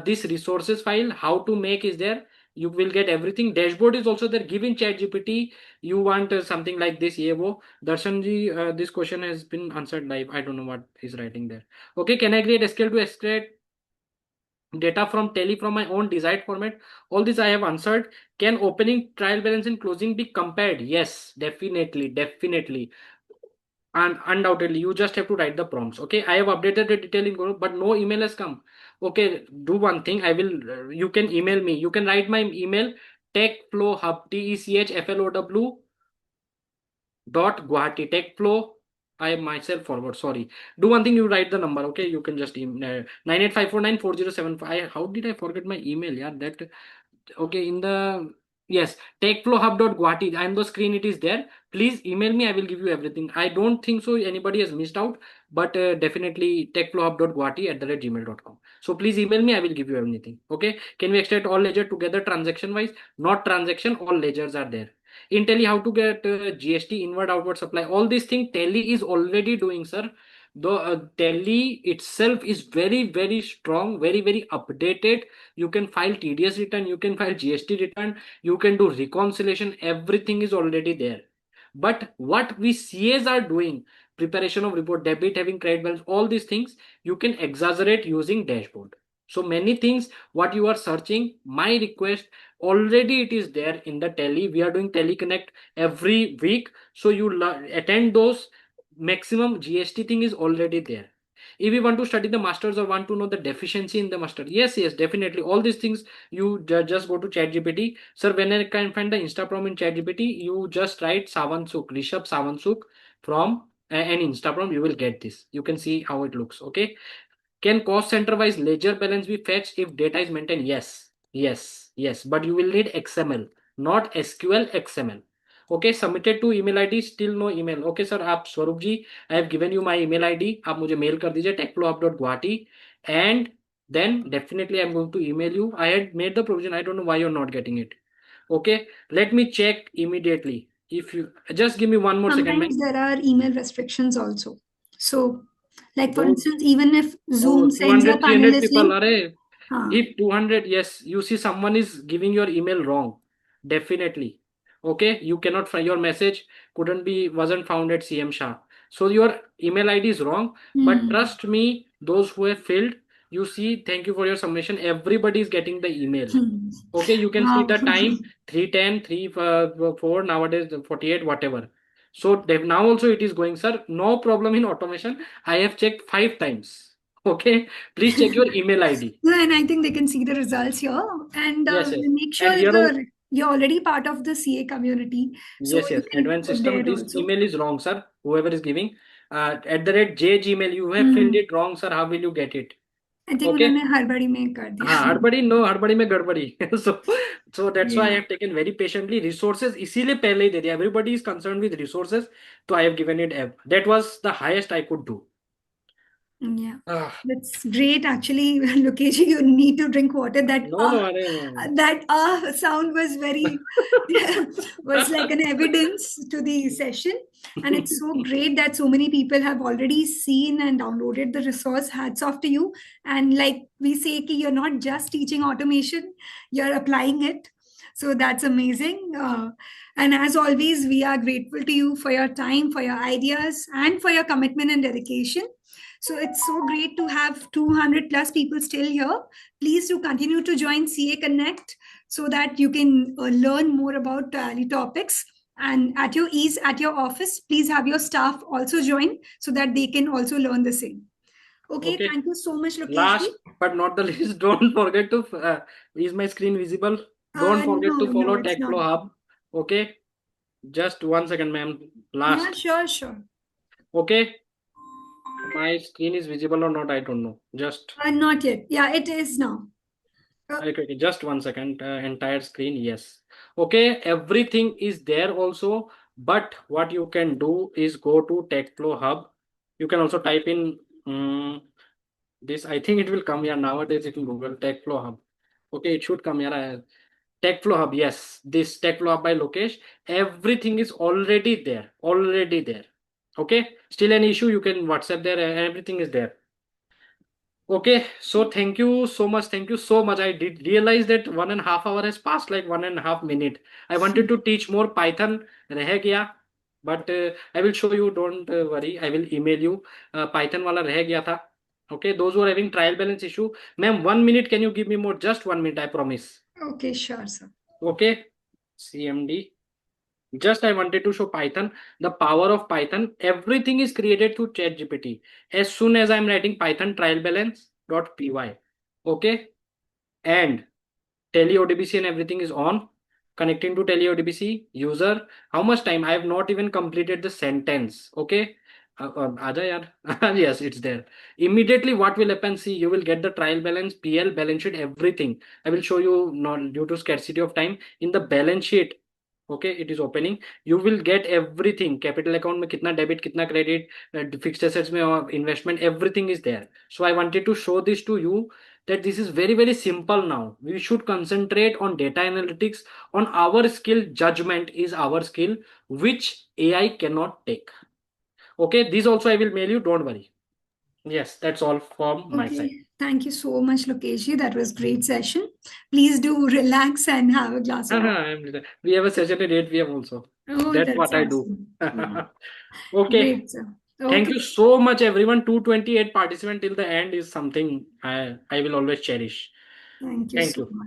this resources file, how to make is there. You will get everything. Dashboard is also there. Give in chat GPT. You want something like this, ye wo. Darshan ji, this question has been answered live. I don't know what he's writing there. Okay, can I create SQL to extract data from Tally from my own desired format? All this I have answered. Can opening, trial balance and closing be compared? Yes, definitely, definitely. And undoubtedly, you just have to write the prompts. Okay, I have updated the detail in Google, but no email has come. Okay, do one thing. I will, you can email me. You can write my email, techflowhub, techflow dot Guwahati, techflow. I myself forward. Sorry. Do one thing. You write the number. Okay. You can just email 985494075. How did I forget my email? Yeah. That. Okay. In the yes, techflowhub.guwahati. I am the screen. It is there. Please email me. I will give you everything. I don't think so. Anybody has missed out. But definitely techflowhub.guwahati@gmail.com. So please email me. I will give you everything. Okay. Can we extract all ledger together transaction wise? Not transaction. All ledgers are there. In Tally, how to get GST inward outward supply, all these things Tally is already doing, sir. Though Tally itself is very very strong, very very updated. You can file TDS return, you can file GST return, you can do reconciliation, everything is already there. But what we CAs are doing, preparation of report, debit, having credit balance, all these things you can exaggerate using dashboard. So many things what you are searching, my request, already it is there in the Tally. We are doing Tally Connect every week, so you attend those. Maximum GST thing is already there. If you want to study the masters or want to know the deficiency in the master, yes, yes, definitely all these things you just go to ChatGPT. Sir, when I can find the Insta prom in ChatGPT, you just write Savansuk, Rishabh Savansuk from an Insta prom, you will get this. You can see how it looks. Okay. Can cost center wise ledger balance be fetched if data is maintained? Yes, yes, yes. But you will need XML, not SQL, XML. Okay, submitted to email ID, still no email. Okay, sir, आप स्वरूप जी, I have given you my email ID. आप मुझे mail कर दीजिए techflowhub.guwahati, and then definitely I'm going to email you. I had made the provision. I don't know why you're not getting it. Okay, let me check immediately. If you just give me one more second, Sometimes ma'am. there are email restrictions also. So, like for Don't. instance, even if Zoom Oh, sends a 200, 300 panelist people link, are. huh, If 200, yes, you see someone is giving your email wrong. Definitely. Okay, you cannot find your message couldn't be wasn't found at CM Shah. So your email ID is wrong. But hmm, trust me, those who have filled, you see, thank you for your submission. Everybody is getting the email. hmm. Okay, you can see Wow. the time 3:10, 3:04, nowadays 48, whatever. So now also it is going, sir. No problem in automation. I have checked 5 times. Okay, please check your email ID. Yeah, and I think they can see the results here. And Yes, yes. make And sure here on, you're already part of the CA community, so yes, you yes. can Advanced put system, there this also. email is wrong, sir. Whoever is giving, at the rate J Gmail, you have filled Hmm. it wrong, sir. How will you get it? I think Okay. उन्होंने हड़बड़ी में कर हाँ, दिया. हड़बड़ी no, हड़बड़ी में गड़बड़ी. So that's why I Yeah. have taken very patiently resources. इसीलिए पहले ही दे दिया. Everybody is concerned with resources, so I have given it F. That was the highest I could do. Yeah, Ah, that's great. Actually, Lokesh, you need to drink water. no, no, अरे no. That sound was very was like an evidence to the session, and it's so great that so many people have already seen and downloaded the resource. Hats off to you. And like we say, कि you're not just teaching automation, you're applying it. So that's amazing. And as always, we are grateful to you for your time, for your ideas, and for your commitment and dedication. So it's so great to have 200 plus people still here. Please do continue to join CA Connect so that you can learn more about Tally topics. And at your ease, at your office, please have your staff also join so that they can also learn the same. Okay, Okay. thank you so much, Last Lokeshji. but not the least, don't forget to is my screen visible? Don't forget to No, follow it's not. TechFlow Hub. Okay. Just 1 second, ma'am. Yeah, Last. sure. Okay. My screen is visible or not, I don't know. Just Not yet. Yeah, it is now. okay, just 1 second. Entire screen, yes. Okay, everything is there also. But what you can do is go to TechFlow Hub. You can also type in this. I think it will come here nowadays. It will Google TechFlow Hub. Okay, it should come here. TechFlow Hub, yes. This TechFlow Hub by Lokesh. Everything is already there. Already there. Okay. Still an issue, you can WhatsApp there. Everything is there. Okay, so thank you so much. Thank you so much. I did realize that 1.5 hours has passed like 1.5 minutes. I wanted to teach more Python. रह गया, but I will show you. Don't worry. I will email you. Python वाला रह गया था. Okay, those who are having trial balance issue, ma'am, 1 minute. Can you give me more? Just 1 minute. I promise. Okay, sure, sir. Okay, CMD. Just I wanted to show Python, the power of Python. Everything is created through ChatGPT. As soon as I'm writing Python trial balance.py, okay, and Tally ODBC and everything is on. Connecting to Tally ODBC user. How much time? I have not even completed the sentence. Okay. Aja yaar. Yes, it's there. Immediately, what will happen? See, you will get the trial balance, PL, balance sheet, everything. I will show you, not due to scarcity of time, in the balance sheet. Okay, it is opening. You will get everything. Capital account में कितना debit, कितना credit, fixed assets में investment, everything is there. So I wanted to show this to you that this is very, very simple now. We should concentrate on data analytics. On our skill, judgment is our skill, which AI cannot take. Okay, this also I will mail you. Don't worry. Yes, that's all from my side. Okay, thank you so much, Lokeshji. That was great session. Please do relax and have a glass of water. We have a session at 8 p.m. also. Oh, That's that's what I do. awesome. Yeah, Okay. great, sir. Thank Okay, you so much, everyone. 228 participant till the end is something I will always cherish. thank you Thank so you. much.